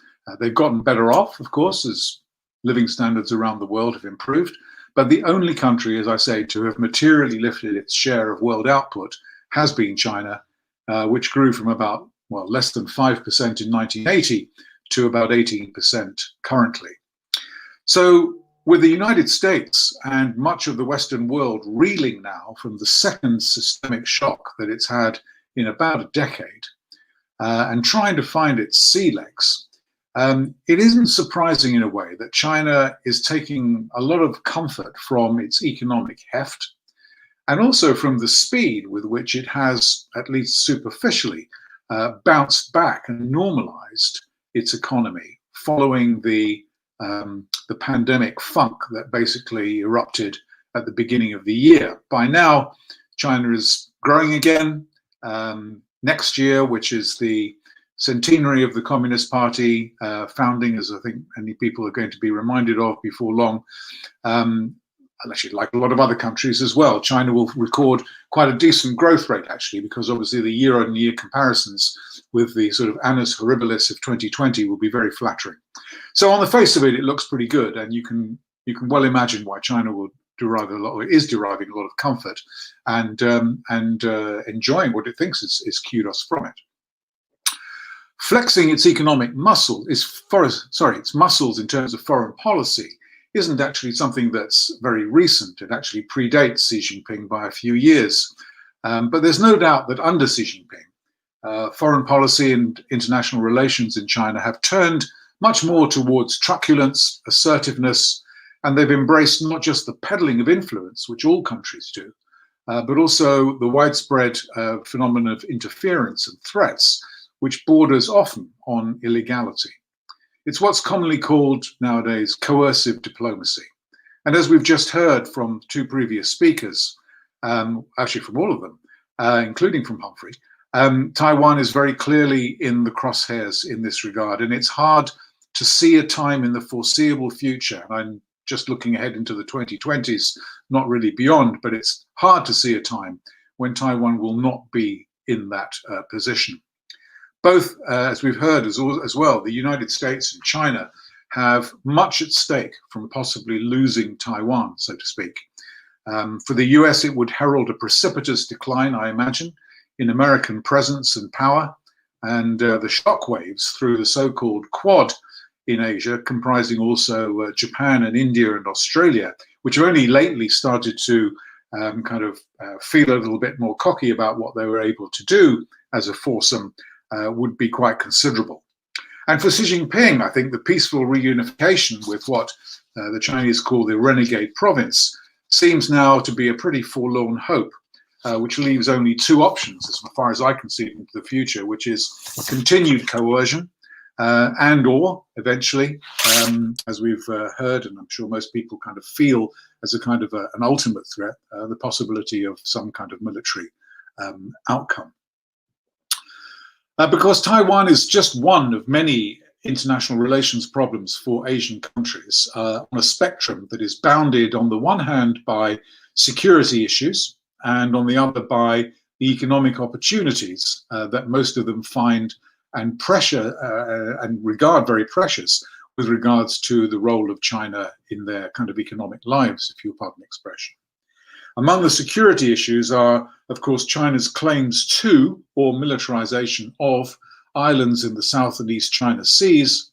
They've gotten better off, of course, as living standards around the world have improved, but the only country, as I say, to have materially lifted its share of world output has been China, which grew from about, well, less than 5% in 1980 to about 18% currently. So with the United States and much of the Western world reeling now from the second systemic shock that it's had in about a decade, and trying to find its sea legs, it isn't surprising in a way that China is taking a lot of comfort from its economic heft and also from the speed with which it has, at least superficially, bounced back and normalized its economy following the pandemic funk that basically erupted at the beginning of the year. By now, China is growing again. Next year, which is the centenary of the Communist Party founding, as I think many people are going to be reminded of before long, actually like a lot of other countries as well, China will record quite a decent growth rate, actually, because obviously the year-on-year comparisons with the sort of annus horribilis of 2020 will be very flattering. So on the face of it, it looks pretty good, and you can well imagine why China will derive a lot, or is deriving a lot of comfort and enjoying what it thinks is kudos from it. Flexing its economic muscle its muscles in terms of foreign policy isn't actually something that's very recent. It actually predates Xi Jinping by a few years. But there's no doubt that under Xi Jinping, foreign policy and international relations in China have turned much more towards truculence, assertiveness, and they've embraced not just the peddling of influence, which all countries do, but also the widespread phenomenon of interference and threats, which borders often on illegality. It's what's commonly called nowadays coercive diplomacy. And as we've just heard from two previous speakers, actually from all of them, including from Humphrey, Taiwan is very clearly in the crosshairs in this regard. And it's hard to see a time in the foreseeable future, and I'm just looking ahead into the 2020s, not really beyond, but it's hard to see a time when Taiwan will not be in that position. Both, as we've heard as well, the United States and China have much at stake from possibly losing Taiwan, so to speak. For the US, it would herald a precipitous decline, I imagine, in American presence and power, and the shockwaves through the so-called Quad in Asia, comprising also Japan and India and Australia, which have only lately started to feel a little bit more cocky about what they were able to do as a foursome, would be quite considerable. And for Xi Jinping, I think the peaceful reunification with what the Chinese call the renegade province seems now to be a pretty forlorn hope, which leaves only two options as far as I can see into the future, which is continued coercion and or eventually, as we've heard, and I'm sure most people kind of feel as a kind of an ultimate threat, the possibility of some kind of military outcome. Because Taiwan is just one of many international relations problems for Asian countries on a spectrum that is bounded on the one hand by security issues and on the other by the economic opportunities that most of them find and pressure and regard very precious with regards to the role of China in their kind of economic lives, if you'll pardon the expression. Among the security issues are, of course, China's claims to or militarization of islands in the South and East China Seas,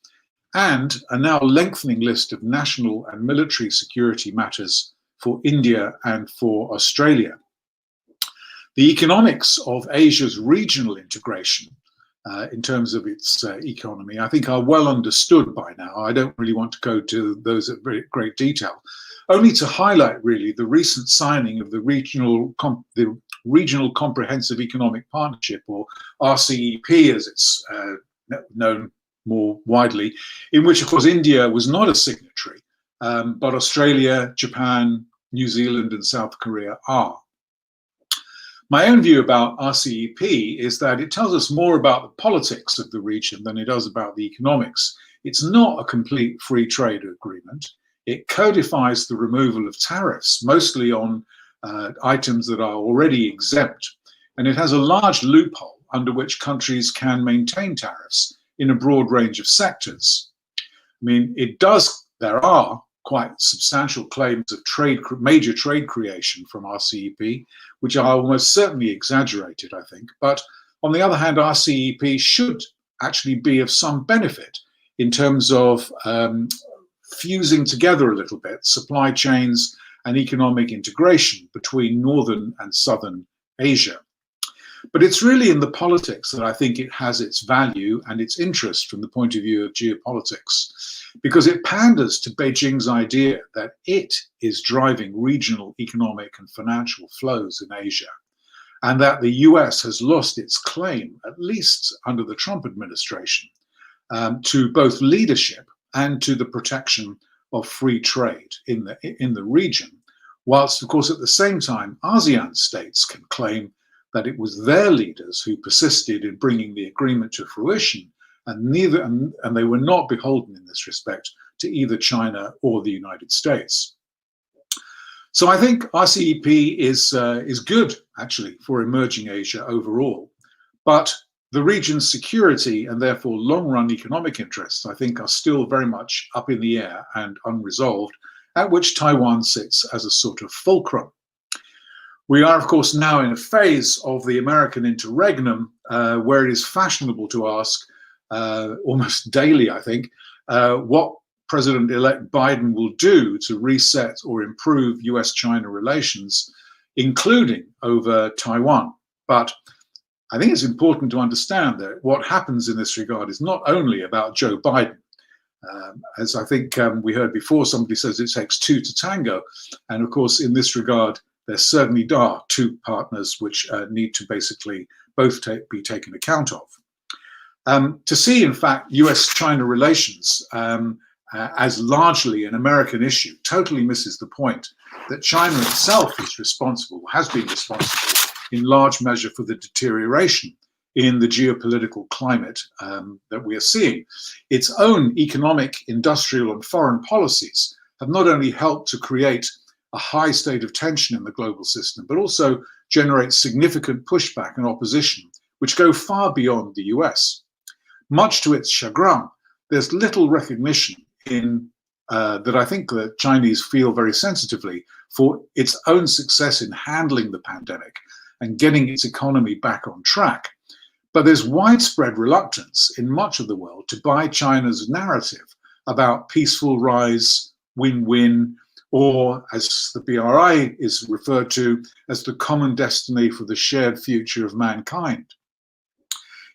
and a now lengthening list of national and military security matters for India and for Australia. The economics of Asia's regional integration in terms of its economy, I think, are well understood by now. I don't really want to go to those at very great detail, only to highlight really the recent signing of the Regional Comprehensive Economic Partnership, or RCEP as it's known more widely, in which of course India was not a signatory, but Australia, Japan, New Zealand and South Korea are. My own view about RCEP is that it tells us more about the politics of the region than it does about the economics. It's not a complete free trade agreement. It codifies the removal of tariffs, mostly on items that are already exempt. And it has a large loophole under which countries can maintain tariffs in a broad range of sectors. I mean, there are quite substantial claims of major trade creation from RCEP, which are almost certainly exaggerated, I think. But on the other hand, RCEP should actually be of some benefit in terms of fusing together a little bit supply chains and economic integration between Northern and Southern Asia. But it's really in the politics that I think it has its value and its interest from the point of view of geopolitics, because it panders to Beijing's idea that it is driving regional economic and financial flows in Asia, and that the US has lost its claim, at least under the Trump administration, to both leadership and to the protection of free trade in the region, whilst of course at the same time ASEAN states can claim that it was their leaders who persisted in bringing the agreement to fruition, and they were not beholden in this respect to either China or the United States. So I think RCEP is good actually for emerging Asia overall, but the region's security and therefore long-run economic interests, I think, are still very much up in the air and unresolved, at which Taiwan sits as a sort of fulcrum. We are, of course, now in a phase of the American interregnum where it is fashionable to ask almost daily, I think, what President-elect Biden will do to reset or improve US-China relations, including over Taiwan. But I think it's important to understand that what happens in this regard is not only about Joe Biden. As I think we heard before, somebody says it takes two to tango. And of course, in this regard, there certainly are two partners which need to basically both be taken account of. To see, in fact, US-China relations as largely an American issue totally misses the point that China itself is responsible, has been responsible in large measure for the deterioration in the geopolitical climate that we are seeing. Its own economic, industrial and foreign policies have not only helped to create a high state of tension in the global system, but also generate significant pushback and opposition, which go far beyond the US. Much to its chagrin, there's little recognition in that I think the Chinese feel very sensitively for its own success in handling the pandemic and getting its economy back on track. But there's widespread reluctance in much of the world to buy China's narrative about peaceful rise, win-win, or as the BRI is referred to as the common destiny for the shared future of mankind.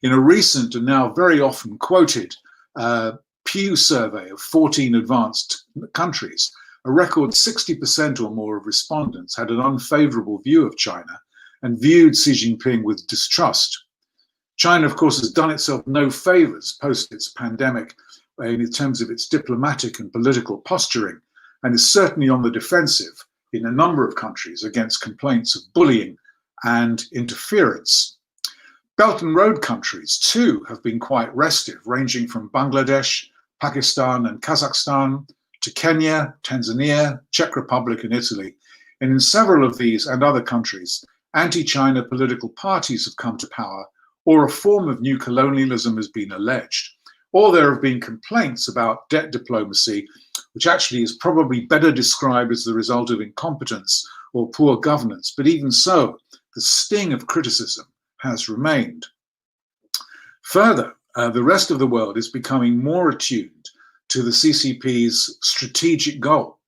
In a recent and now very often quoted Pew survey of 14 advanced countries, a record 60% or more of respondents had an unfavorable view of China and viewed Xi Jinping with distrust. China, of course, has done itself no favors post its pandemic in terms of its diplomatic and political posturing, and is certainly on the defensive in a number of countries against complaints of bullying and interference. Belt and Road countries, too, have been quite restive, ranging from Bangladesh, Pakistan and Kazakhstan to Kenya, Tanzania, Czech Republic and Italy. And in several of these and other countries, anti-China political parties have come to power, or a form of new colonialism has been alleged, or there have been complaints about debt diplomacy, which actually is probably better described as the result of incompetence or poor governance. But even so, the sting of criticism has remained. Further, the rest of the world is becoming more attuned to the CCP's strategic goal,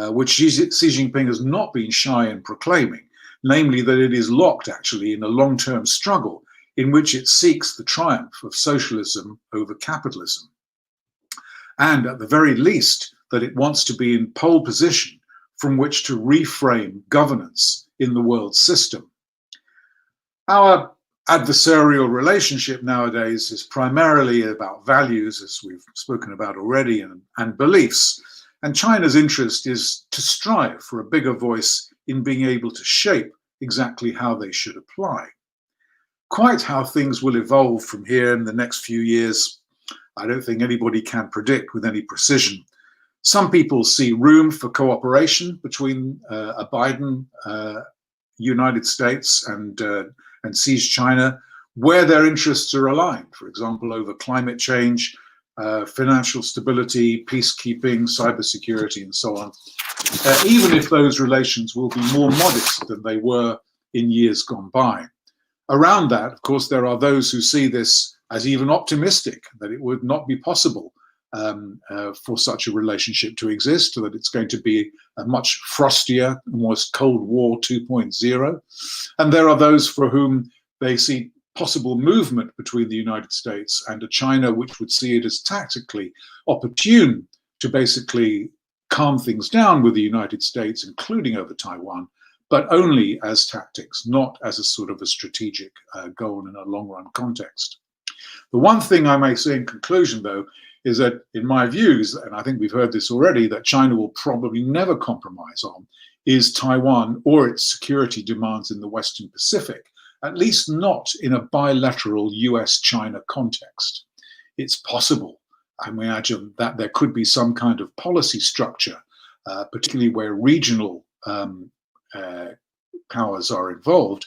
which Xi Jinping has not been shy in proclaiming, namely that it is locked actually in a long-term struggle in which it seeks the triumph of socialism over capitalism. And at the very least, that it wants to be in pole position from which to reframe governance in the world system. Our adversarial relationship nowadays is primarily about values, as we've spoken about already, and beliefs. And China's interest is to strive for a bigger voice in being able to shape exactly how they should apply. Quite how things will evolve from here in the next few years, I don't think anybody can predict with any precision. Some people see room for cooperation between a Biden United States and Xi's China, where their interests are aligned, for example, over climate change, financial stability, peacekeeping, cybersecurity, and so on, even if those relations will be more modest than they were in years gone by. Around that, of course, there are those who see this as even optimistic, that it would not be possible for such a relationship to exist, or that it's going to be a much frostier, almost Cold War 2.0. And there are those for whom they see possible movement between the United States and a China which would see it as tactically opportune to basically calm things down with the United States, including over Taiwan, but only as tactics, not as a sort of a strategic goal in a long-run context. The one thing I may say in conclusion, though, is that in my views, and I think we've heard this already, that China will probably never compromise on, is Taiwan or its security demands in the Western Pacific, at least not in a bilateral US-China context. It's possible, I imagine, that there could be some kind of policy structure, particularly where regional powers are involved,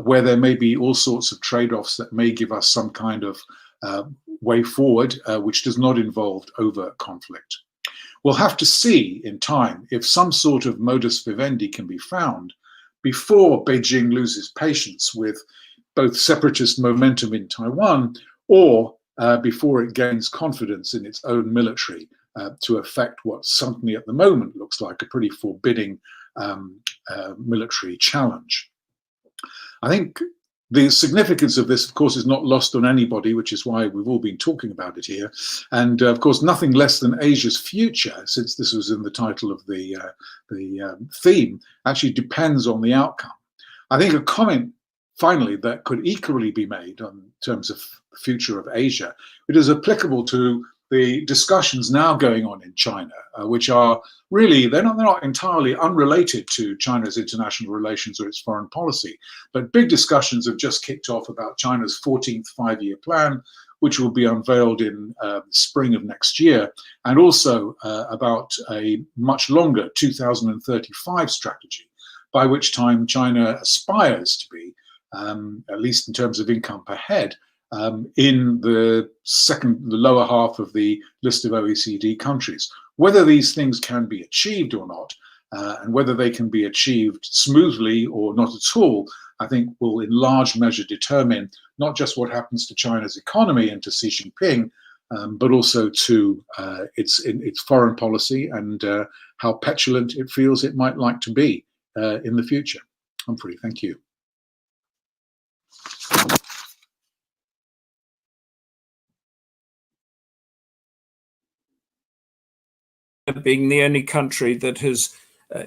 where there may be all sorts of trade-offs that may give us some kind of way forward, which does not involve overt conflict. We'll have to see in time if some sort of modus vivendi can be found before Beijing loses patience with both separatist momentum in Taiwan, or before it gains confidence in its own military to effect what certainly at the moment looks like a pretty forbidding military challenge. I think the significance of this, of course, is not lost on anybody, which is why we've all been talking about it here. And of course, nothing less than Asia's future, since this was in the title of the theme, actually depends on the outcome. I think a comment, finally, that could equally be made in terms of the future of Asia, it is applicable to the discussions now going on in China, which are really, they're not entirely unrelated to China's international relations or its foreign policy, but big discussions have just kicked off about China's 14th five-year plan, which will be unveiled in spring of next year, and also about a much longer 2035 strategy, by which time China aspires to be, at least in terms of income per head, in the lower half of the list of OECD countries. Whether these things can be achieved or not, and whether they can be achieved smoothly or not at all, I think will in large measure determine not just what happens to China's economy and to Xi Jinping, but also to its foreign policy and how petulant it feels it might like to be in the future. Humphrey, thank you. Being the only country that has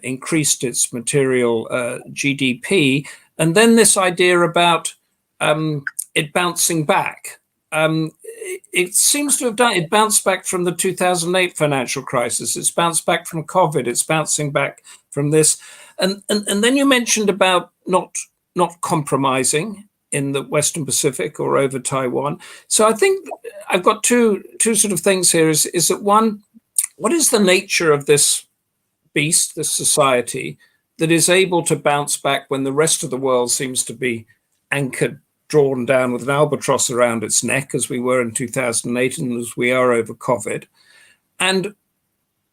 increased its material GDP, and then this idea about it bouncing back. It seems to have done, it bounced back from the 2008 financial crisis, it's bounced back from COVID, it's bouncing back from this. And then you mentioned about not compromising in the Western Pacific or over Taiwan. So I think I've got two sort of things here, is that one, what is the nature of this beast, this society, that is able to bounce back when the rest of the world seems to be anchored, drawn down with an albatross around its neck, as we were in 2008 and as we are over COVID? And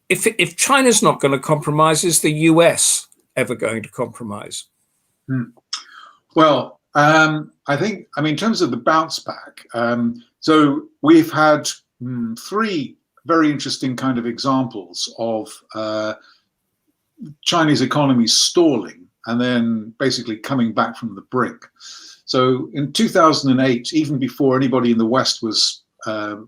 if China's not going to compromise, is the US ever going to compromise? Well, I think, in terms of the bounce back, so we've had three very interesting kind of examples of Chinese economy stalling and then basically coming back from the brink. So in 2008, even before anybody in the West was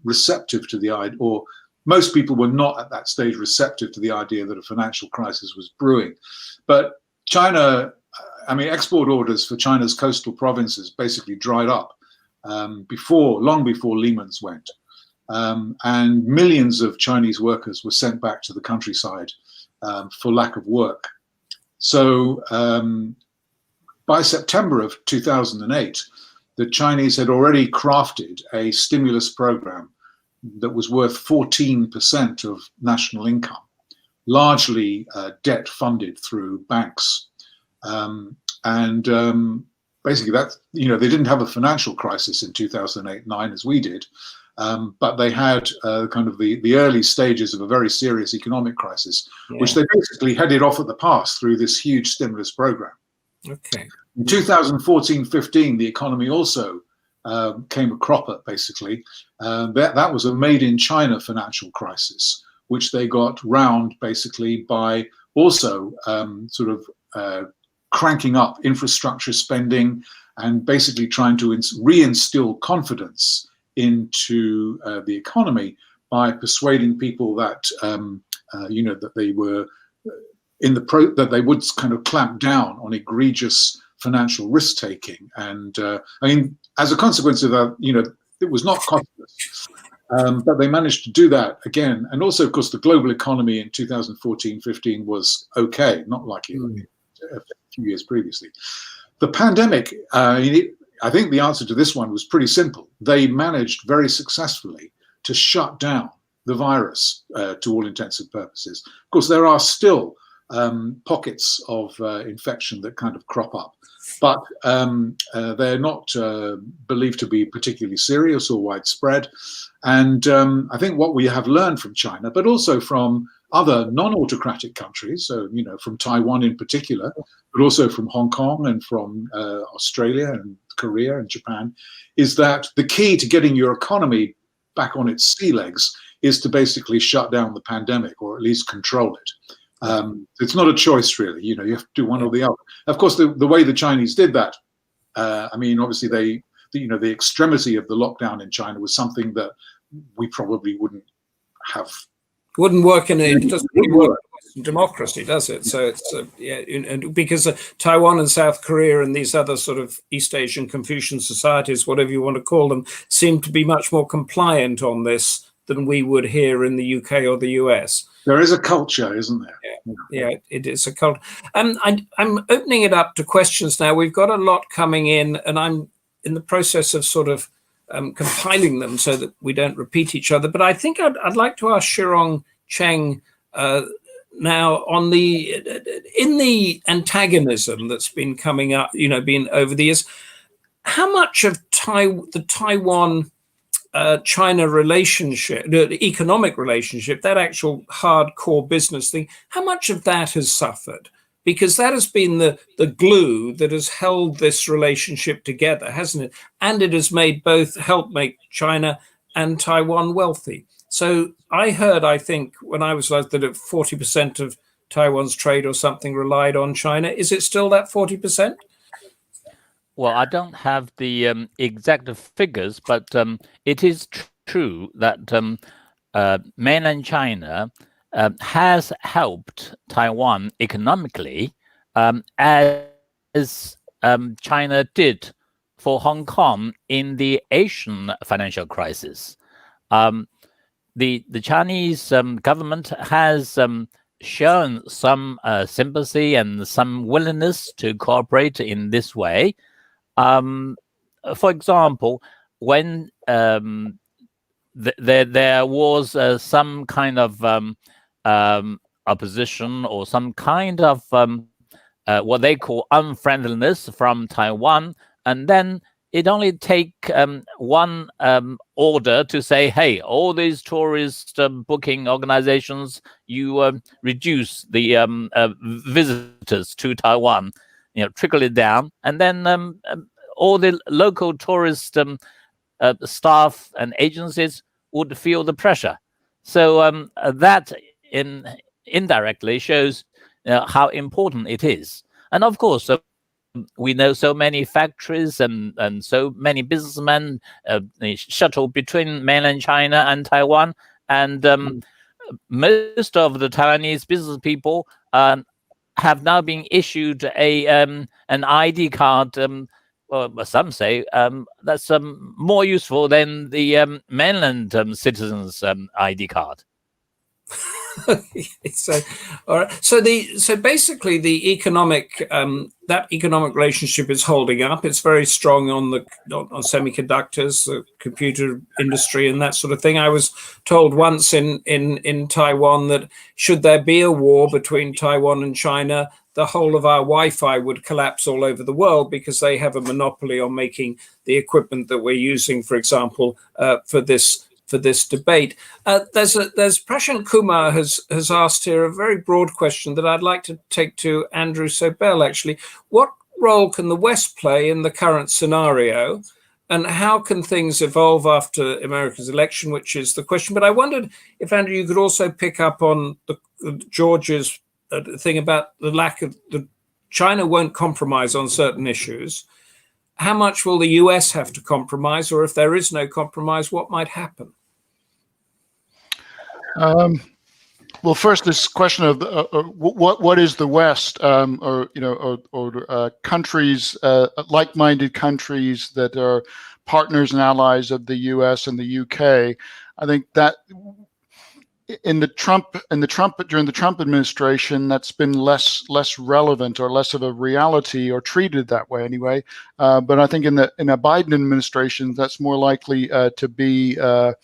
receptive to the idea, or most people were not at that stage receptive to the idea that a financial crisis was brewing. But China, I mean, export orders for China's coastal provinces basically dried up long before Lehman's went. And millions of Chinese workers were sent back to the countryside for lack of work. So by September of 2008, the Chinese had already crafted a stimulus program that was worth 14% of national income, largely debt funded through banks. Basically that, they didn't have a financial crisis in 2008-9 as we did, but they had kind of the early stages of a very serious economic crisis, which they basically headed off at the pass through this huge stimulus program. Okay. In 2014-15, the economy also came a cropper, basically. That was a made in China financial crisis, which they got round basically by also cranking up infrastructure spending and basically trying to reinstill confidence into the economy by persuading people that that they were that they would kind of clamp down on egregious financial risk taking. And I mean, as a consequence of that, it was not costless, but they managed to do that again. And also, of course, the global economy in 2014-15 was okay, not like a few years previously. The pandemic, I think the answer to this one was pretty simple. They managed very successfully to shut down the virus to all intents and purposes. Of course, there are still pockets of infection that kind of crop up, but they're not believed to be particularly serious or widespread. And I think what we have learned from China, but also from other non-autocratic countries, so from Taiwan in particular, but also from Hong Kong and from Australia and Korea and Japan, is that the key to getting your economy back on its sea legs is to basically shut down the pandemic, or at least control it. It's not a choice, really. You have to do one or the other. Of course, the way the Chinese did that, I mean, obviously the extremity of the lockdown in China was something that we probably wouldn't have. Wouldn't work it doesn't really work in democracy, does it? So it's and because Taiwan and South Korea and these other sort of East Asian Confucian societies, whatever you want to call them, seem to be much more compliant on this than we would here in the UK or the US. There is a culture, isn't there? Yeah, it is a culture. I'm opening it up to questions now. We've got a lot coming in, and I'm in the process of sort of compiling them so that we don't repeat each other. But I think I'd like to ask Shirong Chen now on in the antagonism that's been coming up, been over the years. How much of the Taiwan China relationship, the economic relationship, that actual hardcore business thing, how much of that has suffered? Because that has been the glue that has held this relationship together, hasn't it? And it has helped make China and Taiwan wealthy. So I heard, I think, when I was like that, 40% of Taiwan's trade or something relied on China. Is it still that 40%? Well, I don't have the exact figures, but it is true that mainland China has helped Taiwan economically, as China did for Hong Kong in the Asian financial crisis. The Chinese government has shown some sympathy and some willingness to cooperate in this way. For example, when there was some kind of opposition or some kind of what they call unfriendliness from Taiwan, and then it only take one order to say, hey, all these tourist booking organizations, you reduce the visitors to Taiwan, trickle it down, and then all the local tourist staff and agencies would feel the pressure. So that indirectly shows how important it is. And of course, we know so many factories and so many businessmen shuttle between mainland China and Taiwan. And most of the Taiwanese business people have now been issued an ID card. Well, some say that's more useful than the mainland citizens' ID card. So, all right. So basically, the economic that economic relationship is holding up. It's very strong on semiconductors, the computer industry, and that sort of thing. I was told once in Taiwan that should there be a war between Taiwan and China, the whole of our Wi-Fi would collapse all over the world because they have a monopoly on making the equipment that we're using, for example, for this debate. There's Prashant Kumar has asked here a very broad question that I'd like to take to Andrew Scobell, actually. What role can the West play in the current scenario, and how can things evolve after America's election, which is the question. But I wondered if, Andrew, you could also pick up on George's thing about the lack of China won't compromise on certain issues. How much will the US have to compromise, or if there is no compromise, what might happen? Well, first, this question of what is the West, or countries, like-minded countries that are partners and allies of the U.S. and the U.K. I think that during the Trump administration, that's been less relevant or less of a reality, or treated that way anyway. But I think in a Biden administration, that's more likely to be a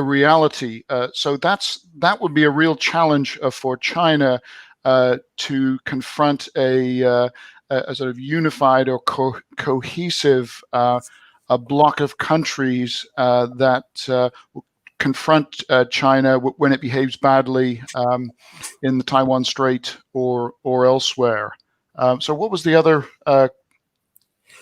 reality. So that would be a real challenge for China to confront a sort of unified or cohesive block of countries that confront China when it behaves badly in the Taiwan Strait or elsewhere. So what was the other? The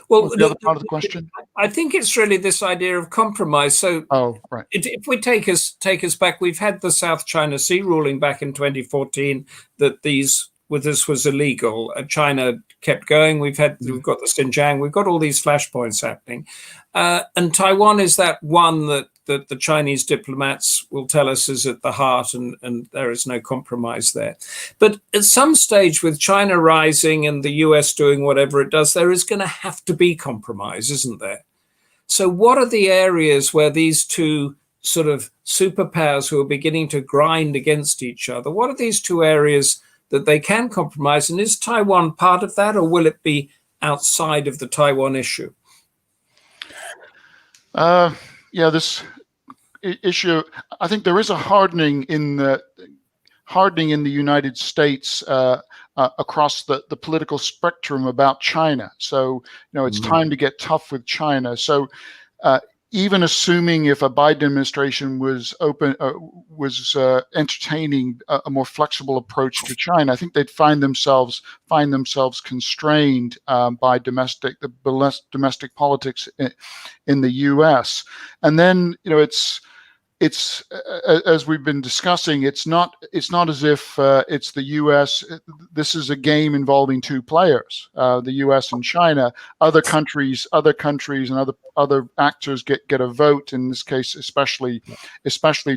other part of the question? I think it's really this idea of compromise. So, right. If we take us back, we've had the South China Sea ruling back in 2014 that this was illegal. China kept going. We've got the Xinjiang. We've got all these flashpoints happening, and Taiwan is that one that the Chinese diplomats will tell us is at the heart, and there is no compromise there. But at some stage, with China rising and the US doing whatever it does, there is going to have to be compromise, isn't there? So what are the areas where these two sort of superpowers who are beginning to grind against each other, what are these two areas that they can compromise? And is Taiwan part of that, or will it be outside of the Taiwan issue? This issue, I think there is a hardening in the United States across the political spectrum about China. So, it's time to get tough with China. So even assuming if a Biden administration was entertaining a more flexible approach to China, I think they'd find themselves constrained by domestic politics in the U.S. And then it's as we've been discussing, it's not as if it's the U.S. This is a game involving two players, the U.S. and China. Other countries and other actors get a vote. In this case, especially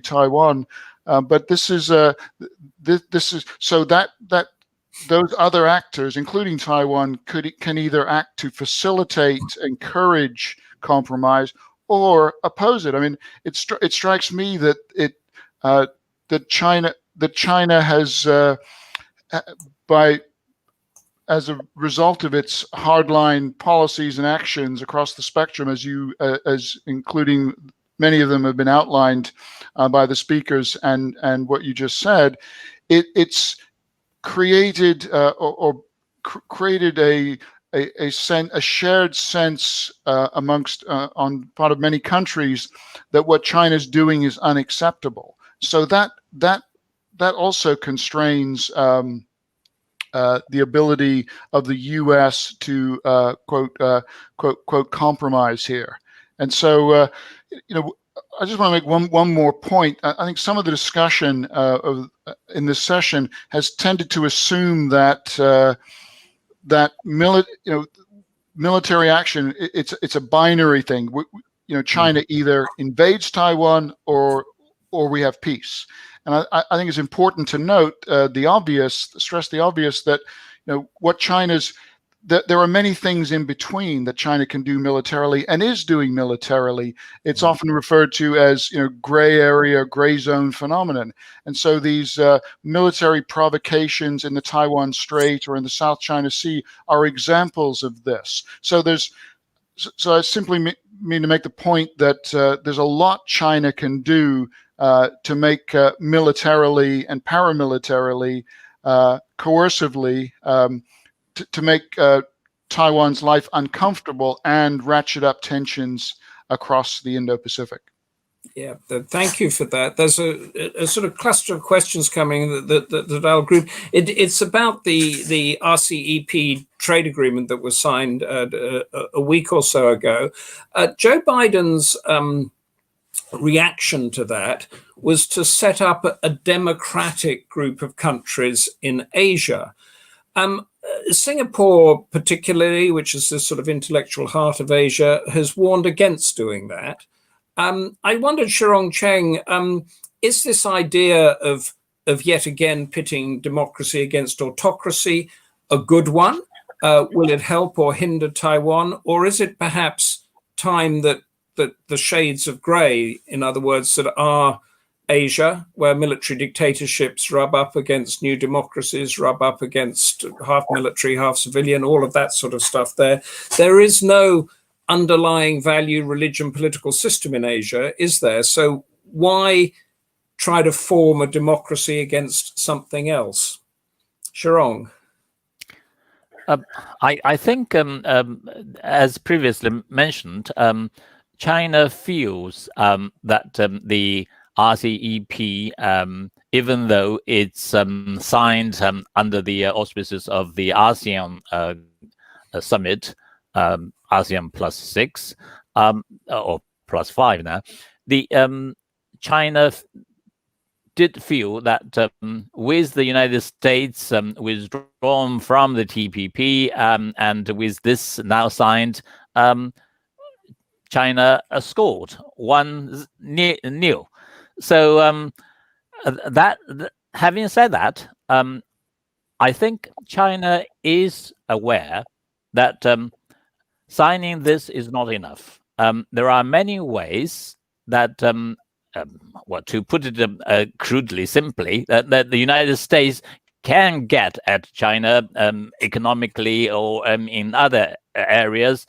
Taiwan. But this is so that those other actors, including Taiwan, can either act to facilitate, encourage compromise, or oppose it. I mean, it strikes me that China has, as a result of its hardline policies and actions across the spectrum, as including many of them have been outlined by the speakers and what you just said, it's created created a shared sense amongst on part of many countries that what China's doing is unacceptable. So that also constrains the ability of the U.S. to quote compromise here. And so I just want to make one more point. I think some of the discussion in this session has tended to assume that military action, it's a binary thing. China either invades Taiwan or we have peace. And I think it's important to note stress the obvious that what there are many things in between that China can do militarily and is doing militarily. It's often referred to as gray area, gray zone phenomenon. And so these military provocations in the Taiwan Strait or in the South China Sea are examples of this. So I simply mean to make the point that there's a lot China can do to make militarily and paramilitarily, coercively, to make Taiwan's life uncomfortable and ratchet up tensions across the Indo-Pacific. Yeah, thank you for that. There's a sort of cluster of questions coming that I'll group. It's about the RCEP trade agreement that was signed a week or so ago. Joe Biden's reaction to that was to set up a democratic group of countries in Asia. Singapore, particularly, which is the sort of intellectual heart of Asia, has warned against doing that. I wondered, Shirong Chen, is this idea of yet again pitting democracy against autocracy a good one? Will it help or hinder Taiwan? Or is it perhaps time that the shades of grey, in other words, that are Asia, where military dictatorships rub up against new democracies, rub up against half military, half civilian, all of that sort of stuff there is no underlying value, religion, political system in Asia, is there? So why try to form a democracy against something else? Shirong. I think, as previously mentioned, China feels that the RCEP, even though it's signed under the auspices of the ASEAN summit, ASEAN +6, or +5 now, the China did feel that with the United States withdrawn from the TPP and with this now signed, China scored 1-0. So having said that, I think China is aware that signing this is not enough. There are many ways that, to put it crudely, simply, that the United States can get at China economically or in other areas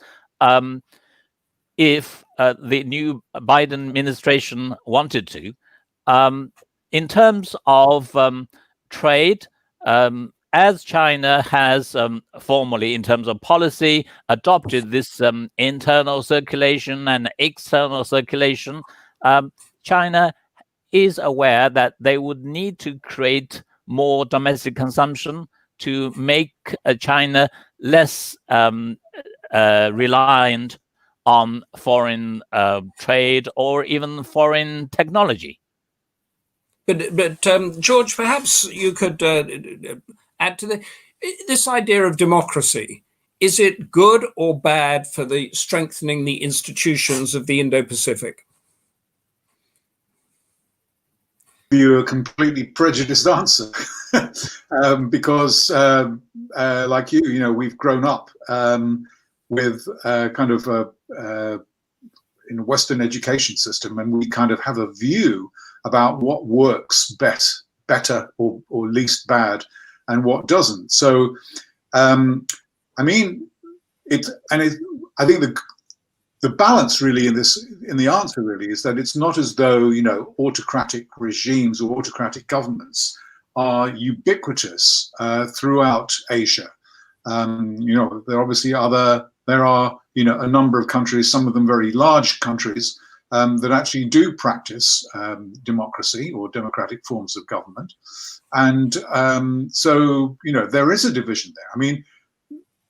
if the new Biden administration wanted to. In terms of trade, as China has formally, in terms of policy, adopted this internal circulation and external circulation, China is aware that they would need to create more domestic consumption to make China less reliant on foreign trade or even foreign technology. But George, perhaps you could add to this idea of democracy. Is it good or bad for the strengthening the institutions of the Indo-Pacific? You a completely prejudiced answer because, like you, we've grown up with kind of in a Western education system, and we kind of have a view about what works better or least bad, and what doesn't. So, I mean, I think the balance really in the answer really is that it's not as though autocratic regimes or autocratic governments are ubiquitous throughout Asia. There are a number of countries, some of them very large countries, that actually do practice democracy or democratic forms of government, and so there is a division there. I mean,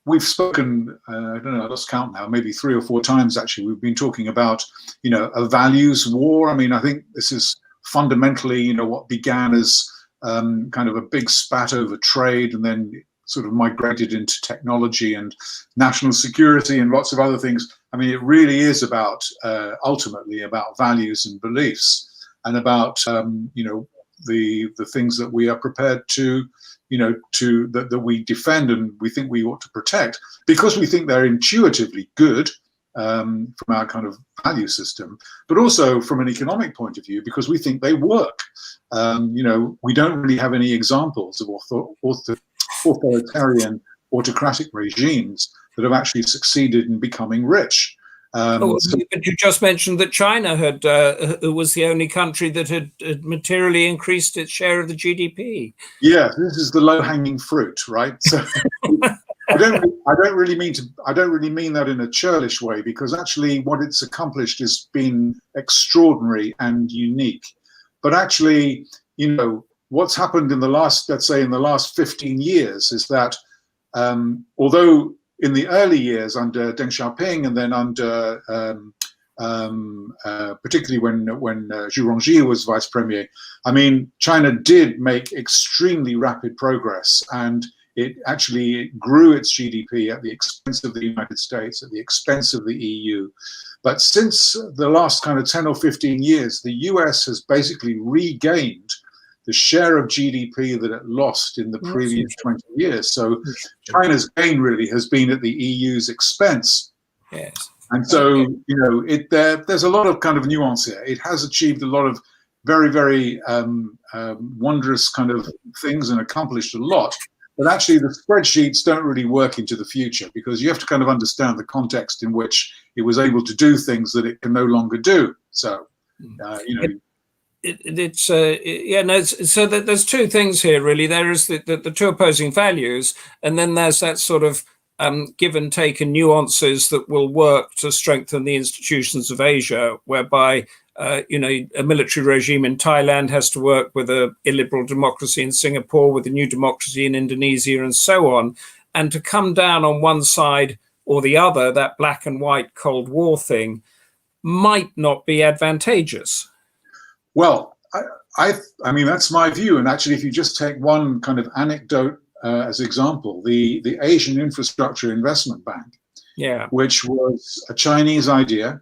we've spoken, I don't know, I lost count now, maybe 3 or 4 times actually. We've been talking about, a values war. I mean, I think this is fundamentally, what began as kind of a big spat over trade and then sort of migrated into technology and national security and lots of other things. I mean, it really is about ultimately about values and beliefs and about the things that we are prepared to that we defend and we think we ought to protect because we think they're intuitively good from our kind of value system, but also from an economic point of view because we think they work. We don't really have any examples of authoritarian autocratic regimes that have actually succeeded in becoming rich. But you just mentioned that China was the only country that had materially increased its share of the GDP. Yeah, this is the low-hanging fruit, right? So I don't really mean that in a churlish way because actually what it's accomplished has been extraordinary and unique. But actually, what's happened in the last, let's say, in the last 15 years is that although in the early years under Deng Xiaoping and then under particularly when Shirong Chen was vice premier, I mean, China did make extremely rapid progress and it actually grew its GDP at the expense of the United States, at the expense of the EU. But since the last kind of 10 or 15 years, the US has basically regained the share of GDP that it lost in the previous 20 years. So China's gain really has been at the EU's expense. Yes. And so, there's a lot of kind of nuance here. It has achieved a lot of very, very wondrous kind of things and accomplished a lot. But actually the spreadsheets don't really work into the future because you have to kind of understand the context in which it was able to do things that it can no longer do. So, so there's two things here really. There is the two opposing values, and then there's that sort of give and take and nuances that will work to strengthen the institutions of Asia, whereby a military regime in Thailand has to work with a illiberal democracy in Singapore, with a new democracy in Indonesia, and so on. And to come down on one side or the other, that black and white Cold War thing, might not be advantageous. Well, I mean, that's my view. And actually, if you just take one kind of anecdote as example, the Asian Infrastructure Investment Bank, which was a Chinese idea,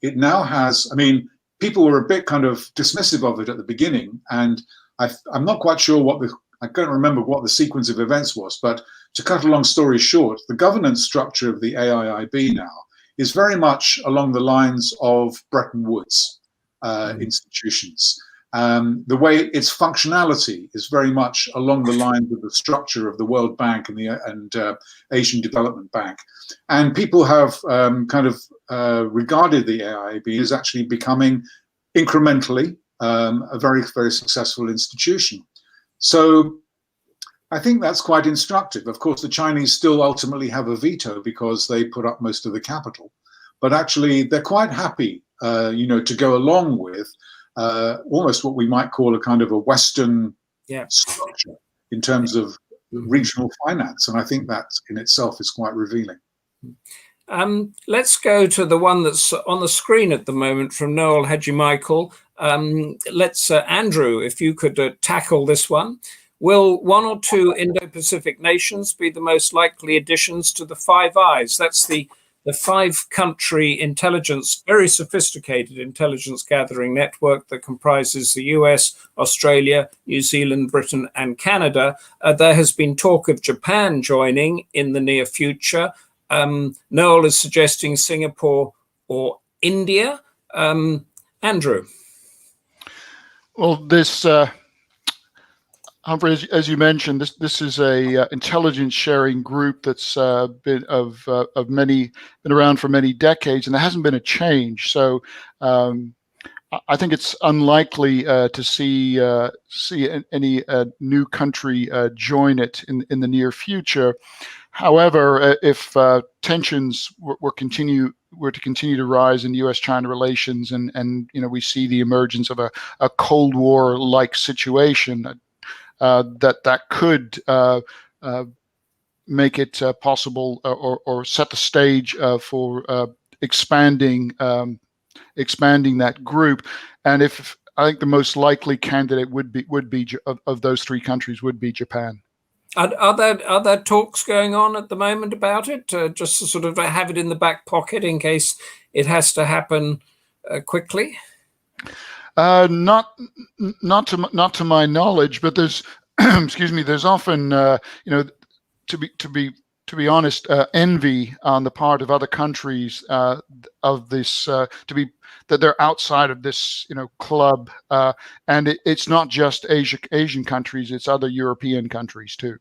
it now has, I mean, people were a bit kind of dismissive of it at the beginning. And I'm not quite sure I can't remember what the sequence of events was, but to cut a long story short, the governance structure of the AIIB now is very much along the lines of Bretton Woods institutions. The way its functionality is very much along the lines of the structure of the World Bank and Asian Development Bank. And people have kind of regarded the AIIB as actually becoming incrementally a very, very successful institution. So I think that's quite instructive. Of course, the Chinese still ultimately have a veto because they put up most of the capital. But actually, they're quite happy, to go along with almost what we might call a kind of a Western structure in terms of regional finance. And I think that in itself is quite revealing. Let's go to the one that's on the screen at the moment from Noel Hadji-Michael. Andrew, if you could tackle this one. Will one or two Indo-Pacific nations be the most likely additions to the Five Eyes? That's the 5-country intelligence, very sophisticated intelligence gathering network that comprises the US, Australia, New Zealand, Britain, and Canada. There has been talk of Japan joining in the near future. Noel is suggesting Singapore or India. Andrew. Well, this Humphrey, as you mentioned, this is a intelligence sharing group that's been around for many decades, and there hasn't been a change. So I think it's unlikely to see any new country join it in the near future. However, if tensions were to continue to rise in U.S.-China relations, and we see the emergence of a Cold War-like situation. That could make it possible or set the stage for expanding that group. And if I think the most likely candidate would be of those three countries would be Japan. Are there talks going on at the moment about it, just to sort of have it in the back pocket in case it has to happen quickly? Not to my knowledge, but there's excuse me. There's often to be honest, envy on the part of other countries of this that they're outside of this club, and it's not just Asian countries; it's other European countries too.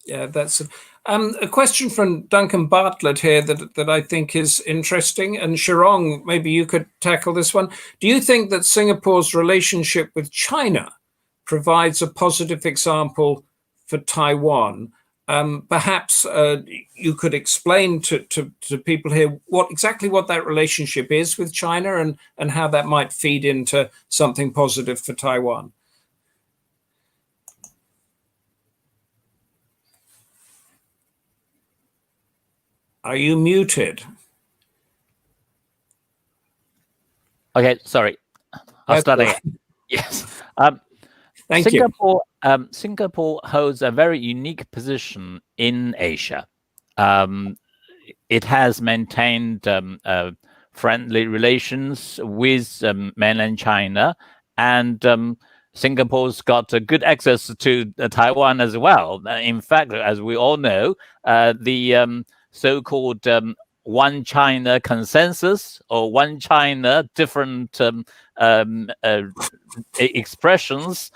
Yeah, that's a question from Duncan Bartlett here that I think is interesting. And Shirong, maybe you could tackle this one. Do you think that Singapore's relationship with China provides a positive example for Taiwan? Perhaps you could explain to people here exactly what that relationship is with China and how that might feed into something positive for Taiwan. Are you muted? Okay, sorry. I'll start again. Yes. Thank you. Singapore holds a very unique position in Asia. It has maintained friendly relations with mainland China, and Singapore's got good access to Taiwan as well. In fact, as we all know, the so-called One China consensus or One China different expressions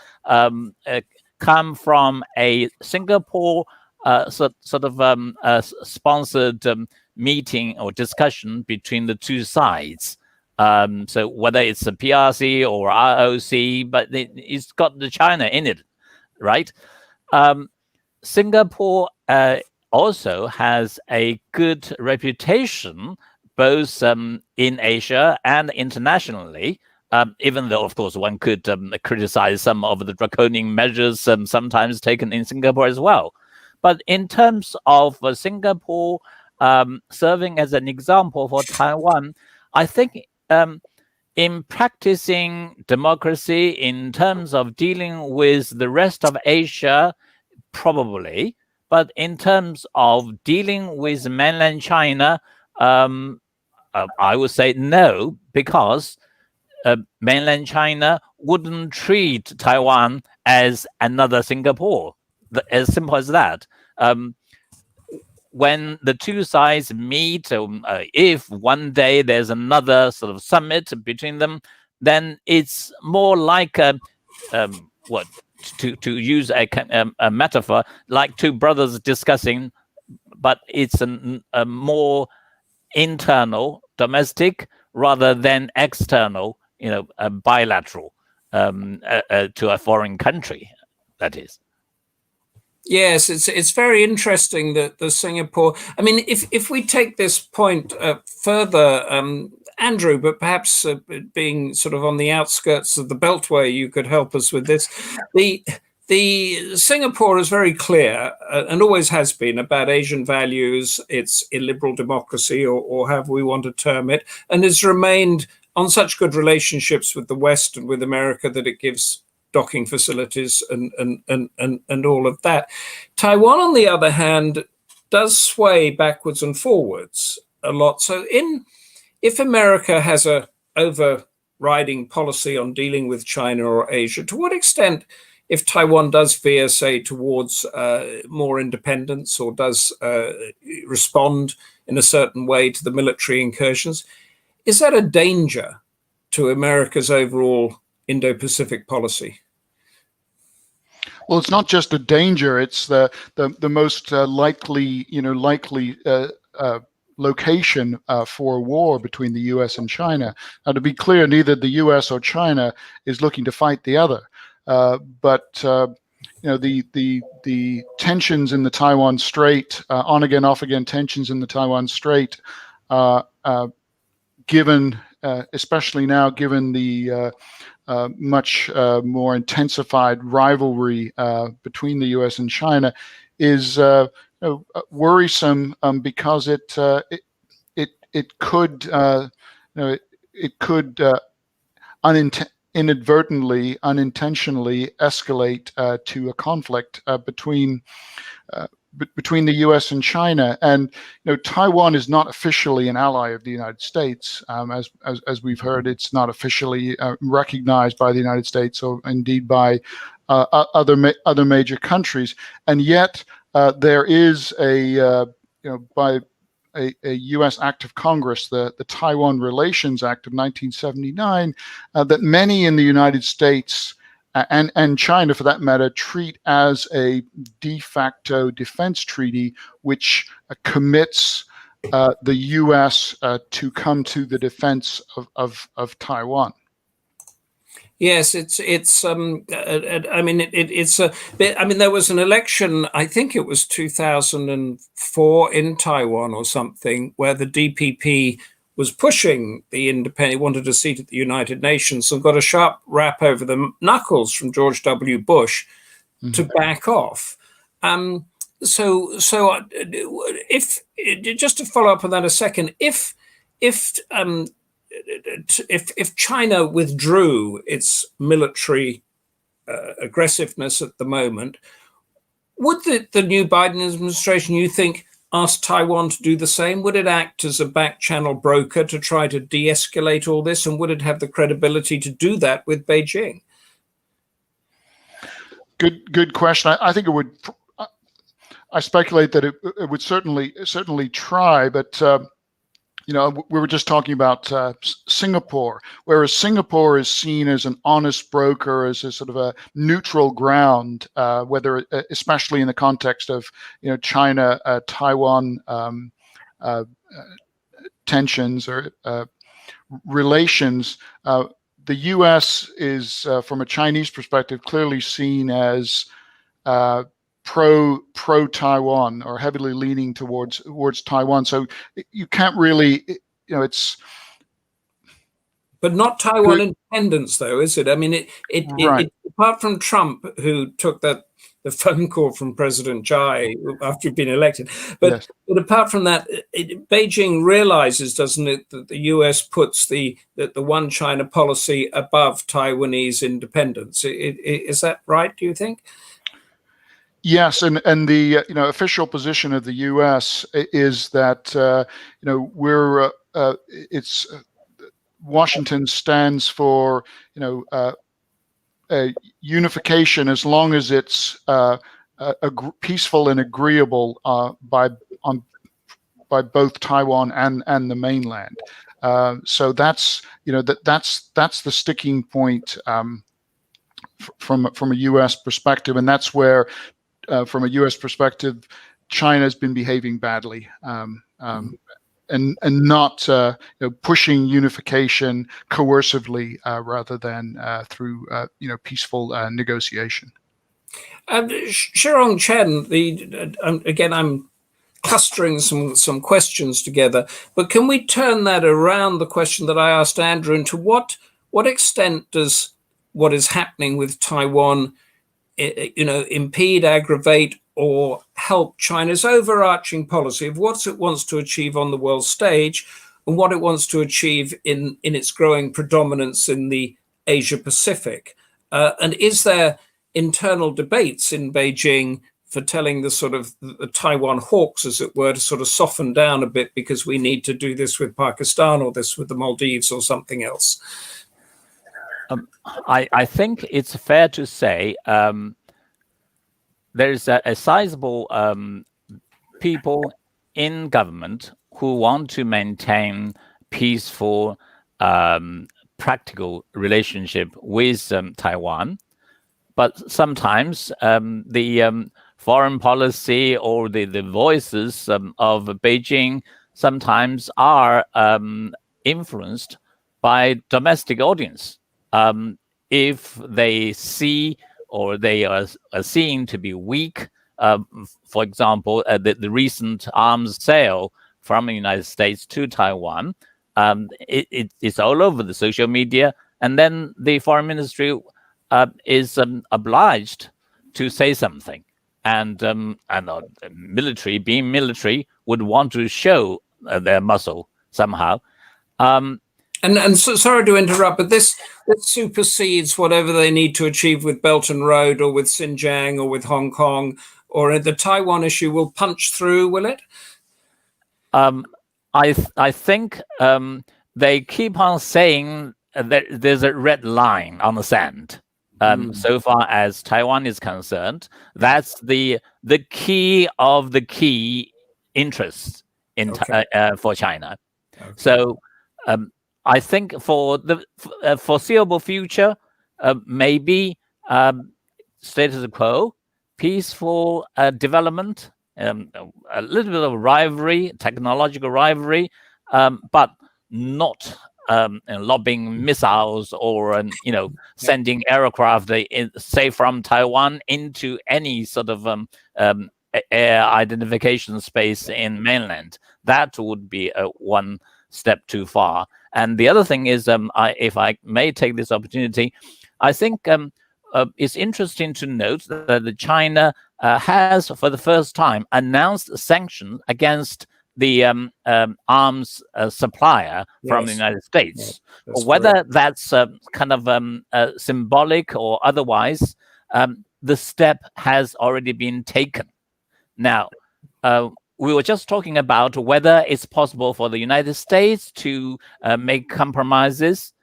come from a Singapore sponsored meeting or discussion between the two sides. So whether it's a PRC or ROC, but it's got the China in it, right? Singapore also has a good reputation both in Asia and internationally, even though, of course, one could criticize some of the draconian measures sometimes taken in Singapore as well. But in terms of Singapore serving as an example for Taiwan, I think in practicing democracy in terms of dealing with the rest of Asia, probably. But in terms of dealing with mainland China, I would say no, because mainland China wouldn't treat Taiwan as another Singapore. As simple as that. When the two sides meet, if one day there's another sort of summit between them, then it's more like to use a metaphor, like two brothers discussing, but it's a more internal, domestic, rather than external, bilateral to a foreign country, that is. Yes, it's very interesting that the Singapore. I mean, if we take this point further, Andrew, but perhaps being sort of on the outskirts of the Beltway, you could help us with this. The Singapore is very clear and always has been about Asian values. It's illiberal democracy, or however we want to term it, and has remained on such good relationships with the West and with America that it gives docking facilities and all of that. Taiwan, on the other hand, does sway backwards and forwards a lot. So if America has a overriding policy on dealing with China or Asia, to what extent, if Taiwan does veer, say, towards more independence or does respond in a certain way to the military incursions, is that a danger to America's overall Indo-Pacific policy? Well, it's not just a danger; it's the most likely location for a war between the U.S. and China. Now, to be clear, neither the U.S. or China is looking to fight the other, but the tensions in the Taiwan Strait, on again, off again tensions in the Taiwan Strait, given especially now, given the much more intensified rivalry between the U.S. and China, is worrisome because it could inadvertently, unintentionally escalate to a conflict between the U.S. and China. And Taiwan is not officially an ally of the United States, as we've heard. It's not officially recognized by the United States, or indeed by other major countries. And yet there is by a U.S. Act of Congress, the Taiwan Relations Act of 1979, that many in the United States and China, for that matter, treat as a de facto defense treaty, which commits the U.S. To come to the defense of Taiwan. Yes, it's I mean, it's a bit. I mean, there was an election, I think it was 2004 in Taiwan or something, where the DPP was pushing the independent, wanted a seat at the United Nations, and got a sharp rap over the knuckles from George W. Bush to back off. So if just to follow up on that a second, if China withdrew its military aggressiveness at the moment, would the new Biden administration, you think, ask Taiwan to do the same? Would it act as a back channel broker to try to de-escalate all this? And would it have the credibility to do that with Beijing? Good question. I think it would. I speculate that it would certainly try, but we were just talking about Singapore, whereas Singapore is seen as an honest broker, as a sort of a neutral ground, whether especially in the context of China Taiwan tensions or relations. The U.S. is, from a Chinese perspective, clearly seen as pro Taiwan, or heavily leaning towards Taiwan. So you can't really, it's. But not Taiwan independence, though, is it? I mean, it apart from Trump, who took the phone call from President Xi after he'd been elected, but apart from that, Beijing realizes, doesn't it, that the U.S. puts the one China policy above Taiwanese independence. Is that right, do you think? Yes, and the official position of the U.S. is that it's Washington stands for unification as long as it's peaceful and agreeable by both Taiwan and the mainland. So that's that's the sticking point from a U.S. perspective, and that's where. From a U.S. perspective, China's been behaving badly and not pushing unification coercively rather than through peaceful negotiation. Shirong Chen, again, I'm clustering some questions together, but can we turn that around, the question that I asked Andrew, into what extent does what is happening with Taiwan impede, aggravate, or help China's overarching policy of what it wants to achieve on the world stage and what it wants to achieve in its growing predominance in the Asia Pacific? And is there internal debates in Beijing for telling the sort of the Taiwan hawks, as it were, to sort of soften down a bit because we need to do this with Pakistan or this with the Maldives or something else? I think it's fair to say there's a sizable people in government who want to maintain peaceful, practical relationship with Taiwan, but sometimes the foreign policy or the voices of Beijing sometimes are influenced by domestic audience. If they see or they are seen to be weak, for example, the recent arms sale from the United States to Taiwan, it's all over the social media, and then the foreign ministry is obliged to say something. and military, being military, would want to show their muscle somehow. And so, sorry to interrupt, but this supersedes whatever they need to achieve with Belt and Road or with Xinjiang or with Hong Kong, or the Taiwan issue will punch through, will it? I think they keep on saying that there's a red line on the sand. So far as Taiwan is concerned, that's the key of the key interests in for China. Okay. So I think for the foreseeable future, maybe status quo, peaceful development, a little bit of rivalry, technological rivalry, but not lobbing missiles or sending aircraft, say from Taiwan into any sort of air identification space in mainland. That would be one step too far. And the other thing is, if I may take this opportunity, I think it's interesting to note that China has, for the first time, announced sanctions against the arms supplier from the United States. Whether correct. That's kind of symbolic or otherwise, the step has already been taken. Now, we were just talking about whether it's possible for the United States to make compromises.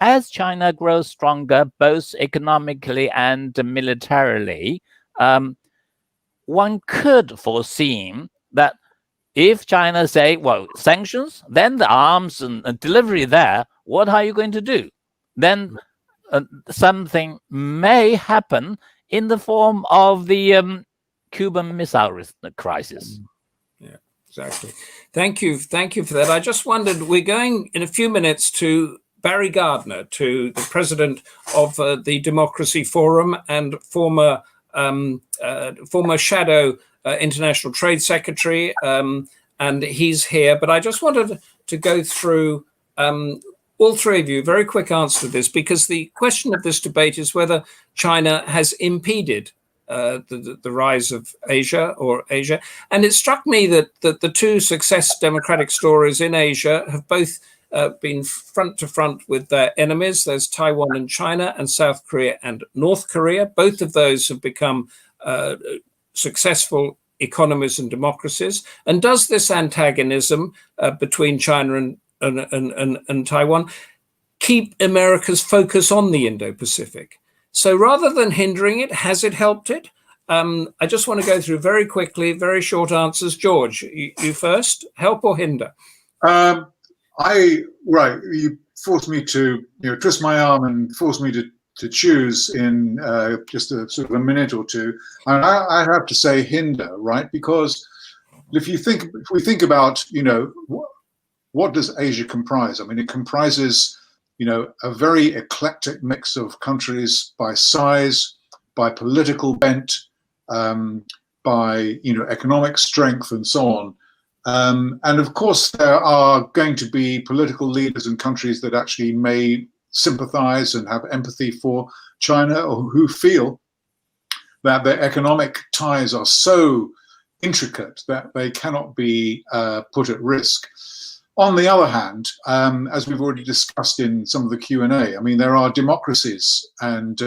As China grows stronger, both economically and militarily, one could foresee that if China say, well, sanctions, then the arms and delivery there, what are you going to do? Then something may happen in the form of the Cuban Missile Crisis. Yeah, exactly. Thank you for that. I just wondered, we're going in a few minutes to Barry Gardiner, to the president of the Democracy Forum and former shadow International Trade Secretary, and he's here. But I just wanted to go through all three of you, very quick answer to this, because the question of this debate is whether China has impeded the rise of Asia. And it struck me that the two success democratic stories in Asia have both been front to front with their enemies. There's Taiwan and China, and South Korea and North Korea. Both of those have become successful economies and democracies. And does this antagonism between China and Taiwan keep America's focus on the Indo-Pacific? So rather than hindering it, has it helped it? I just want to go through very quickly, very short answers. George, you first. Help or hinder? You forced me to twist my arm and force me to choose in just a sort of a minute or two. And I have to say hinder, right? Because if we think about what does Asia comprise? I mean, it comprises a very eclectic mix of countries by size, by political bent, by economic strength, and so on. And of course, there are going to be political leaders in countries that actually may sympathize and have empathy for China, or who feel that their economic ties are so intricate that they cannot be put at risk. On the other hand, as we've already discussed in some of the Q&A, I mean, there are democracies and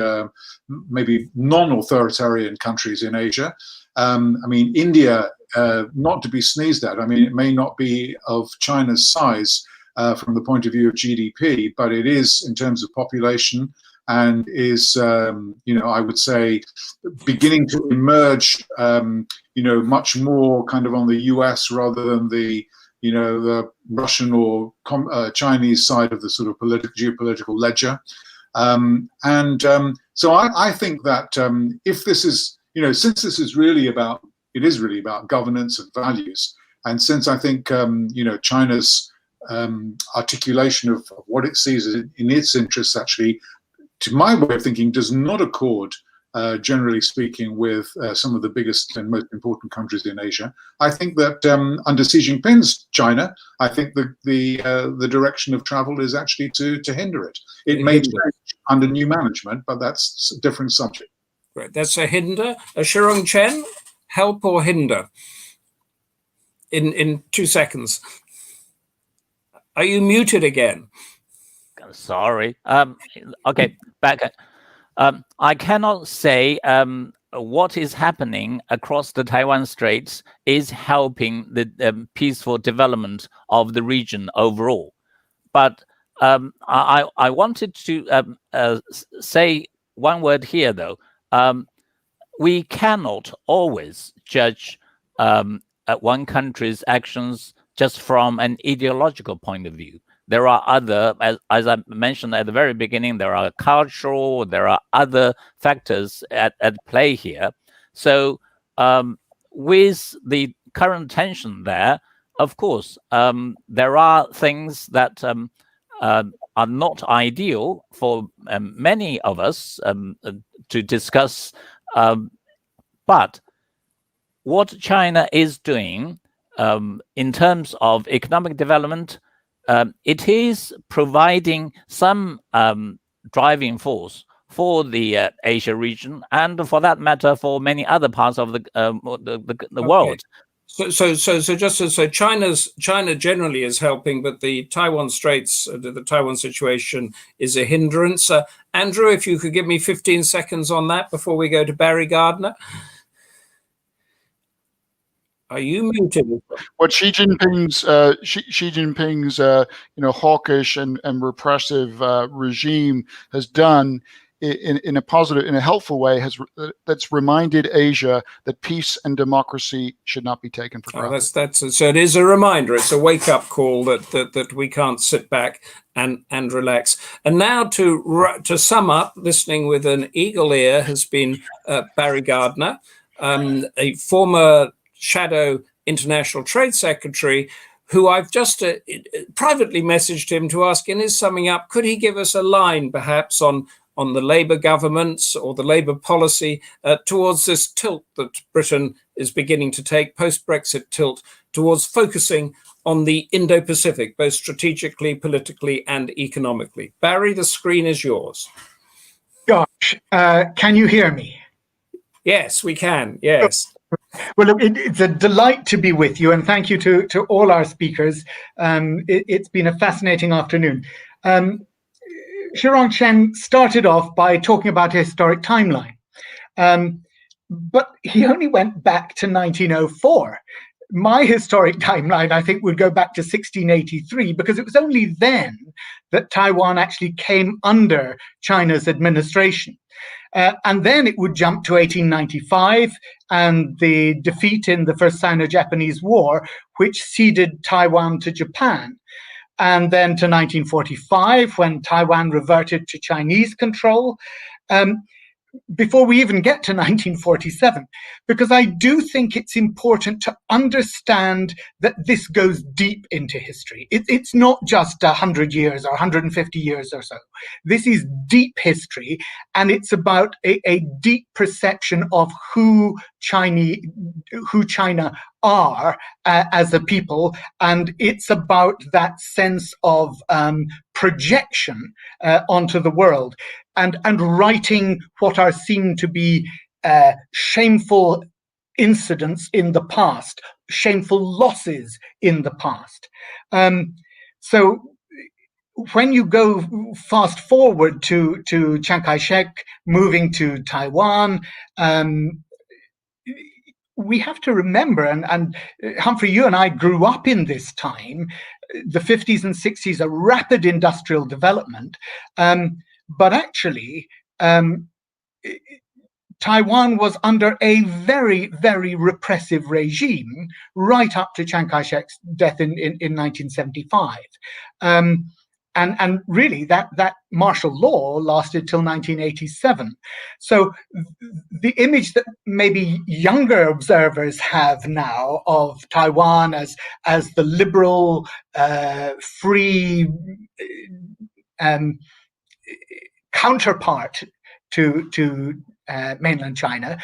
maybe non-authoritarian countries in Asia. I mean, India, not to be sneezed at. I mean, it may not be of China's size from the point of view of GDP, but it is in terms of population, and is, I would say, beginning to emerge, much more kind of on the US rather than the Russian or Chinese side of the sort of geopolitical ledger. So I think that if this is, since this is really about, it is really about governance and values, and since I think, China's articulation of what it sees in its interests actually, to my way of thinking, does not accord, generally speaking, with some of the biggest and most important countries in Asia. I think that under Xi Jinping's China, I think the direction of travel is actually to hinder it. It may change under new management, but that's a different subject. Great. That's a hinder. A Shirong Chen, help or hinder? In 2 seconds. Are you muted again? Sorry. Okay, back. I cannot say what is happening across the Taiwan Straits is helping the peaceful development of the region overall. But I wanted to say one word here, though. We cannot always judge one country's actions just from an ideological point of view. There are other, as I mentioned at the very beginning, there are cultural, there are other factors at play here. So with the current tension there, of course, there are things that are not ideal for many of us to discuss. But what China is doing in terms of economic development, it is providing some driving force for the Asia region, and for that matter, for many other parts of the world. So China generally is helping, but the Taiwan Straits, the Taiwan situation is a hindrance. Andrew, if you could give me 15 seconds on that before we go to Barry Gardiner. Are you muted? What Xi Jinping's hawkish and repressive regime has done in a positive, in a helpful way, that's reminded Asia that peace and democracy should not be taken for granted. So it is a reminder. It's a wake-up call that we can't sit back and relax. And now to sum up, listening with an eagle ear has been Barry Gardiner, a former Shadow International Trade Secretary, who I've just privately messaged him to ask in his summing up, could he give us a line perhaps on the Labour governments or the Labour policy towards this tilt that Britain is beginning to take, post-Brexit tilt, towards focusing on the Indo-Pacific, both strategically, politically and economically. Barry, the screen is yours. Gosh, can you hear me? Yes, we can, yes. Well, look, it's a delight to be with you, and thank you to all our speakers. It's been a fascinating afternoon. Shirong Chen started off by talking about a historic timeline, but he only went back to 1904. My historic timeline, I think, would go back to 1683, because it was only then that Taiwan actually came under China's administration. And then it would jump to 1895 and the defeat in the First Sino-Japanese War, which ceded Taiwan to Japan. And then to 1945, when Taiwan reverted to Chinese control, before we even get to 1947, because I do think it's important to understand that this goes deep into history. It's not just 100 years or 150 years or so. This is deep history, and it's about a deep perception of who China are as a people, and it's about that sense of projection onto the world, and writing what are seen to be shameful incidents in the past, shameful losses in the past. So when you go fast forward to Chiang Kai-shek moving to Taiwan, we have to remember, and Humphrey, you and I grew up in this time, the 50s and 60s, a rapid industrial development, but actually Taiwan was under a very, very repressive regime right up to Chiang Kai-shek's death in 1975. And really, that martial law lasted till 1987. So the image that maybe younger observers have now of Taiwan as the liberal, free counterpart to mainland China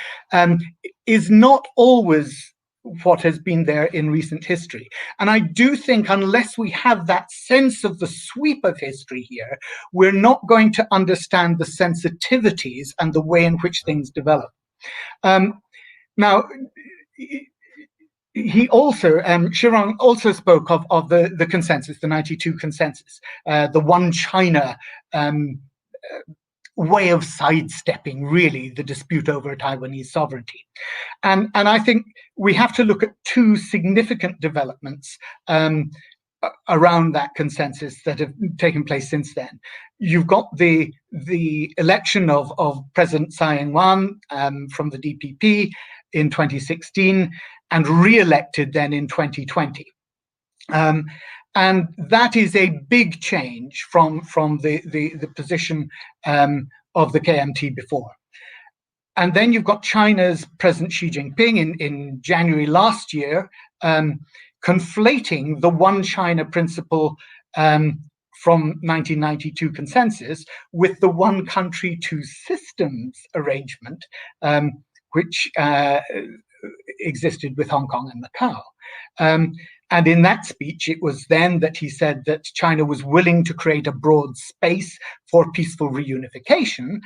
is not always what has been there in recent history. And I do think unless we have that sense of the sweep of history here, we're not going to understand the sensitivities and the way in which things develop. Now, he also, Shirong also spoke of the consensus, the 92 consensus, the one China way of sidestepping really the dispute over Taiwanese sovereignty. And I think we have to look at two significant developments around that consensus that have taken place since then. You've got the election of President Tsai Ing-wen from the DPP in 2016 and re-elected then in 2020. And that is a big change from the position of the KMT before. And then you've got China's President Xi Jinping in January last year, conflating the one China principle from 1992 consensus with the one country, two systems arrangement, which existed with Hong Kong and Macau. And in that speech, it was then that he said that China was willing to create a broad space for peaceful reunification,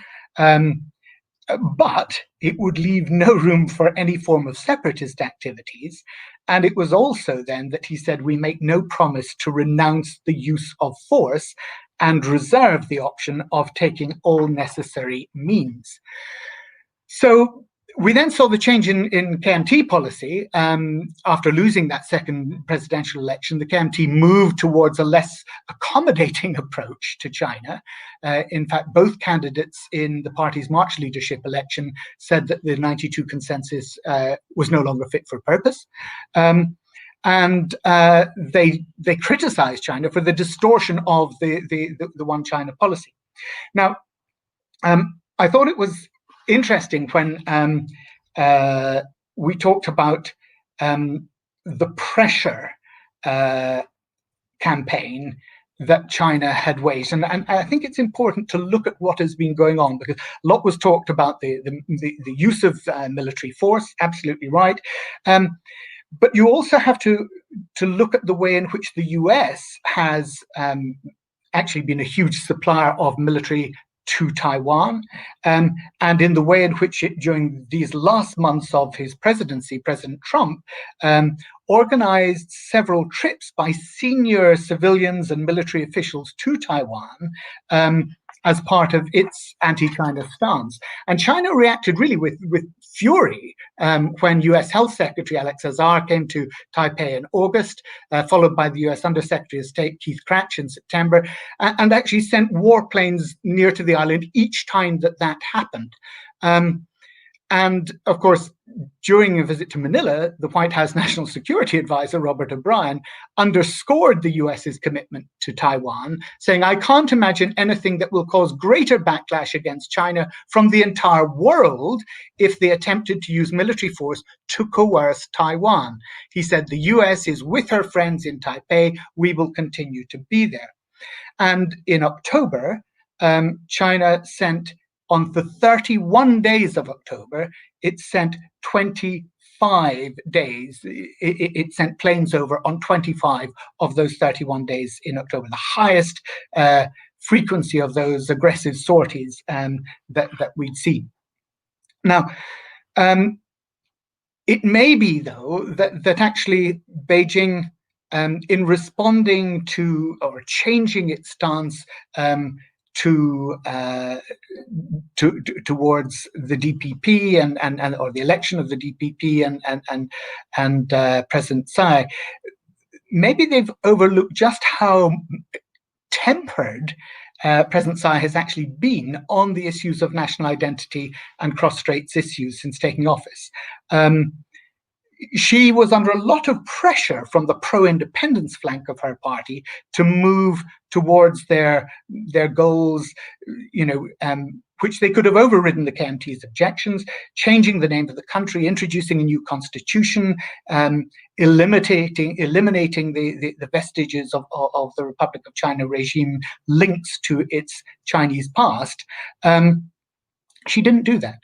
but it would leave no room for any form of separatist activities. And it was also then that he said, we make no promise to renounce the use of force and reserve the option of taking all necessary means. So we then saw the change in KMT policy. After losing that second presidential election, the KMT moved towards a less accommodating approach to China. In fact, both candidates in the party's March leadership election said that the 92 consensus was no longer fit for purpose. And they criticized China for the distortion of the one China policy. Now, I thought it was interesting when we talked about the pressure campaign that China had waged, and I think it's important to look at what has been going on, because a lot was talked about the use of military force. Absolutely right, but you also have to look at the way in which the US has actually been a huge supplier of military to Taiwan, and in the way in which during these last months of his presidency, President Trump organized several trips by senior civilians and military officials to Taiwan as part of its anti-China stance. And China reacted really with fury when US Health Secretary Alex Azar came to Taipei in August, followed by the US Undersecretary of State Keith Cratch in September, and actually sent warplanes near to the island each time that happened. And of course, during a visit to Manila, the White House National Security Advisor, Robert O'Brien, underscored the US's commitment to Taiwan, saying, I can't imagine anything that will cause greater backlash against China from the entire world if they attempted to use military force to coerce Taiwan. He said, the US is with her friends in Taipei. We will continue to be there. And in October, China sent, on the 31 days of October, it sent 25 days. It sent planes over on 25 of those 31 days in October, the highest frequency of those aggressive sorties that we'd seen. Now, it may be, though, that actually Beijing, in responding to or changing its stance towards the DPP and or the election of the DPP and President Tsai, maybe they've overlooked just how tempered President Tsai has actually been on the issues of national identity and cross-straits issues since taking office. She was under a lot of pressure from the pro-independence flank of her party to move towards their goals, which they could have overridden the KMT's objections, changing the name of the country, introducing a new constitution, eliminating the vestiges of the Republic of China regime links to its Chinese past. She didn't do that.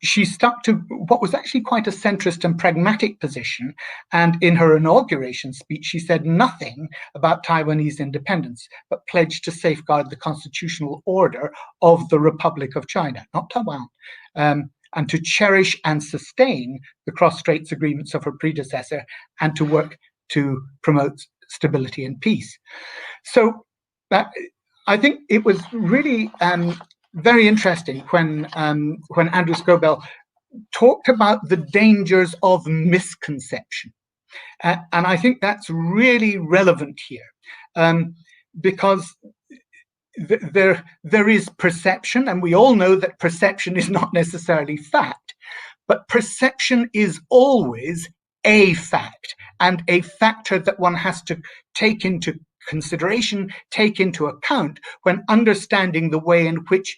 she stuck to what was actually quite a centrist and pragmatic position. And in her inauguration speech, she said nothing about Taiwanese independence, but pledged to safeguard the constitutional order of the Republic of China, not Taiwan, and to cherish and sustain the cross-straits agreements of her predecessor, and to work to promote stability and peace. So I think it was really very interesting when Andrew Scobell talked about the dangers of misconception. And I think that's really relevant here, because there is perception, and we all know that perception is not necessarily fact, but perception is always a fact, and a factor that one has to take into consideration, take into account when understanding the way in which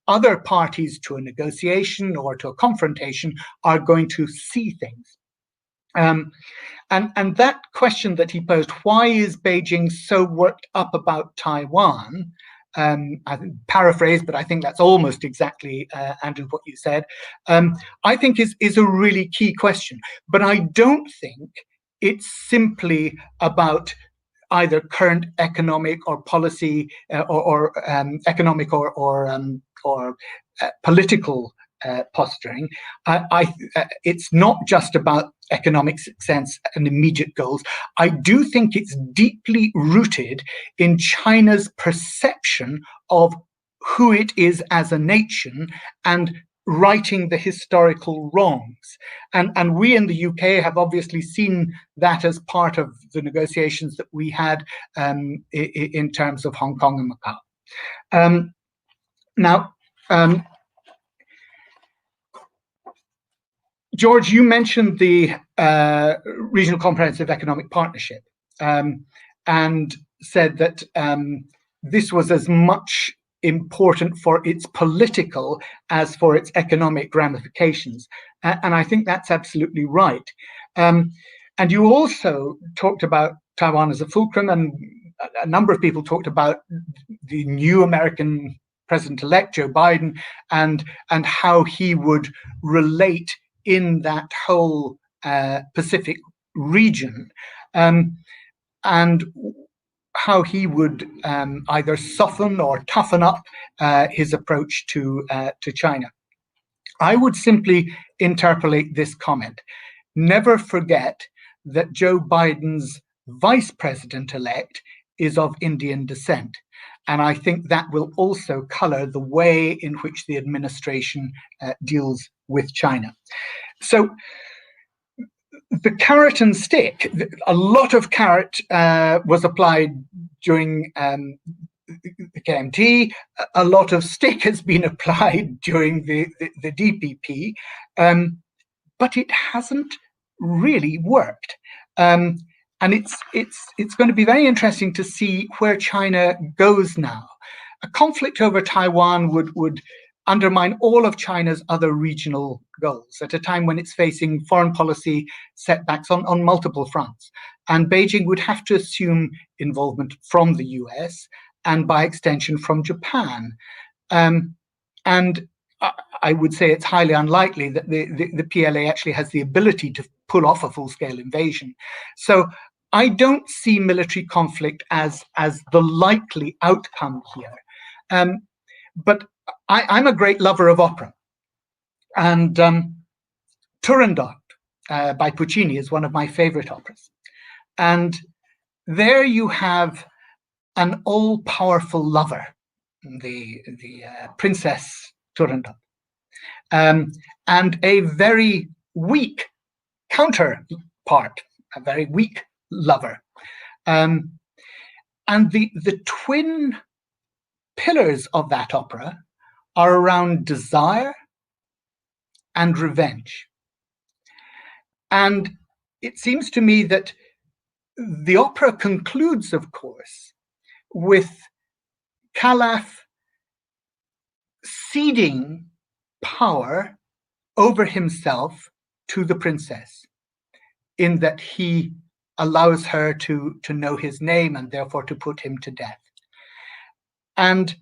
other parties to a negotiation or to a confrontation are going to see things. And that question that he posed, why is Beijing so worked up about Taiwan? I paraphrase, but I think that's almost exactly, Andrew, what you said. I think is a really key question. But I don't think it's simply about either current economic or policy or economic or political posturing. It's not just about economic success and immediate goals. I do think it's deeply rooted in China's perception of who it is as a nation and righting the historical wrongs. And we in the UK have obviously seen that as part of the negotiations that we had in terms of Hong Kong and Macau. Now, George, you mentioned the Regional Comprehensive Economic Partnership and said that this was as much important for its political as for its economic ramifications. And I think that's absolutely right. And you also talked about Taiwan as a fulcrum, and a number of people talked about the new American president-elect, Joe Biden, and how he would relate in that whole Pacific region, and how he would either soften or toughen up his approach to China. I would simply interpolate this comment. Never forget that Joe Biden's vice president-elect is of Indian descent. And I think that will also color the way in which the administration deals with China. So the carrot and stick, a lot of carrot was applied during the KMT, a lot of stick has been applied during the DPP, but it hasn't really worked. And it's going to be very interesting to see where China goes now. A conflict over Taiwan would undermine all of China's other regional goals at a time when it's facing foreign policy setbacks on multiple fronts. And Beijing would have to assume involvement from the US and by extension from Japan. And I would say it's highly unlikely that the PLA actually has the ability to pull off a full-scale invasion. So I don't see military conflict as the likely outcome here. But I'm a great lover of opera. And Turandot by Puccini is one of my favorite operas. And there you have an all-powerful lover, the Princess Turandot, and a very weak counterpart, a very weak lover. And the twin pillars of that opera are around desire and revenge. And it seems to me that the opera concludes, of course, with Calaf ceding power over himself to the princess, in that he allows her to know his name and therefore to put him to death. And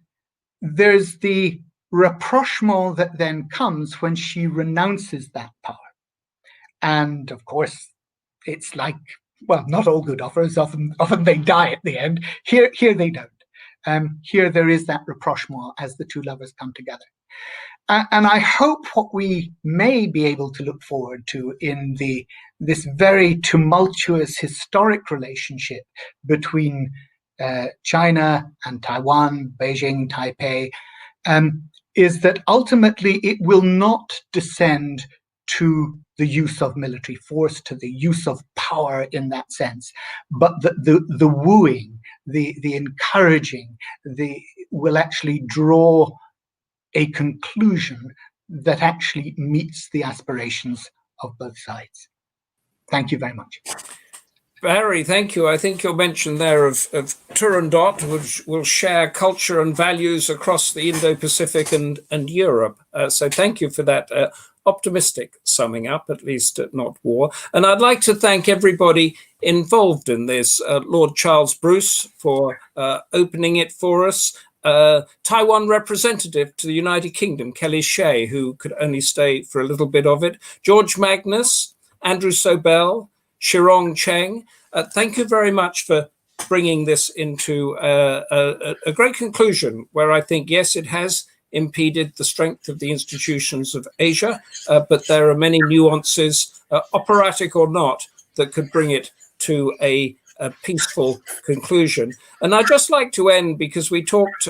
there's the rapprochement that then comes when she renounces that power. And of course, it's like, well, not all good offers. Often they die at the end. Here they don't. Here there is that rapprochement as the two lovers come together. And I hope what we may be able to look forward to in this very tumultuous historic relationship between China and Taiwan, Beijing, Taipei, is that ultimately it will not descend to the use of military force, to the use of power in that sense, but the wooing, the encouraging, will actually draw a conclusion that actually meets the aspirations of both sides. Thank you very much. Barry, thank you. I think your mention there of Turandot, which will share culture and values across the Indo-Pacific and Europe. So thank you for that optimistic summing up, at least not war. And I'd like to thank everybody involved in this. Lord Charles Bruce for opening it for us. Taiwan representative to the United Kingdom, Kelly Shea, who could only stay for a little bit of it. George Magnus, Andrew Scobell, Shirong Chen, thank you very much for bringing this into a great conclusion where I think, yes, it has impeded the strength of the institutions of Asia, but there are many nuances, operatic or not, that could bring it to a peaceful conclusion. And I'd just like to end, because we talked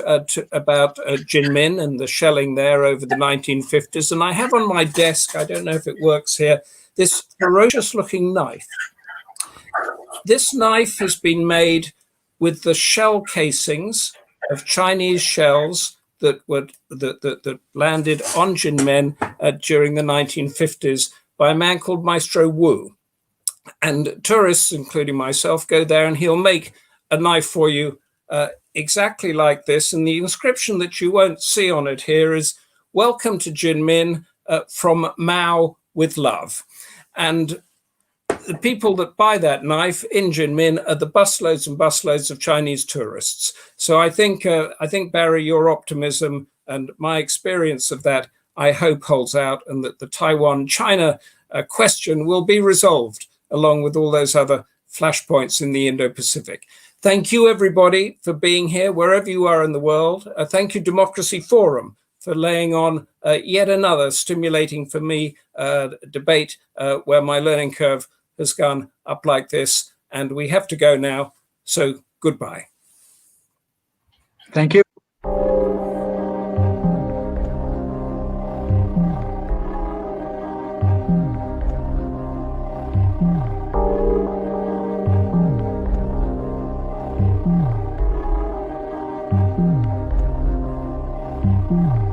about Jinmin and the shelling there over the 1950s, and I have on my desk, I don't know if it works here, this ferocious looking knife. This knife has been made with the shell casings of Chinese shells that landed on Jinmen during the 1950s by a man called Maestro Wu. And tourists, including myself, go there and he'll make a knife for you exactly like this. And the inscription that you won't see on it here is, "Welcome to Jinmin from Mao with love." And the people that buy that knife in Jinmin are the busloads and busloads of Chinese tourists. So I think, Barry, your optimism and my experience of that, I hope holds out, and that the Taiwan-China question will be resolved along with all those other flashpoints in the Indo-Pacific. Thank you, everybody, for being here, wherever you are in the world. Thank you, Democracy Forum, for laying on yet another stimulating for me debate where my learning curve has gone up like this. And we have to go now. So goodbye. Thank you. Mm-hmm.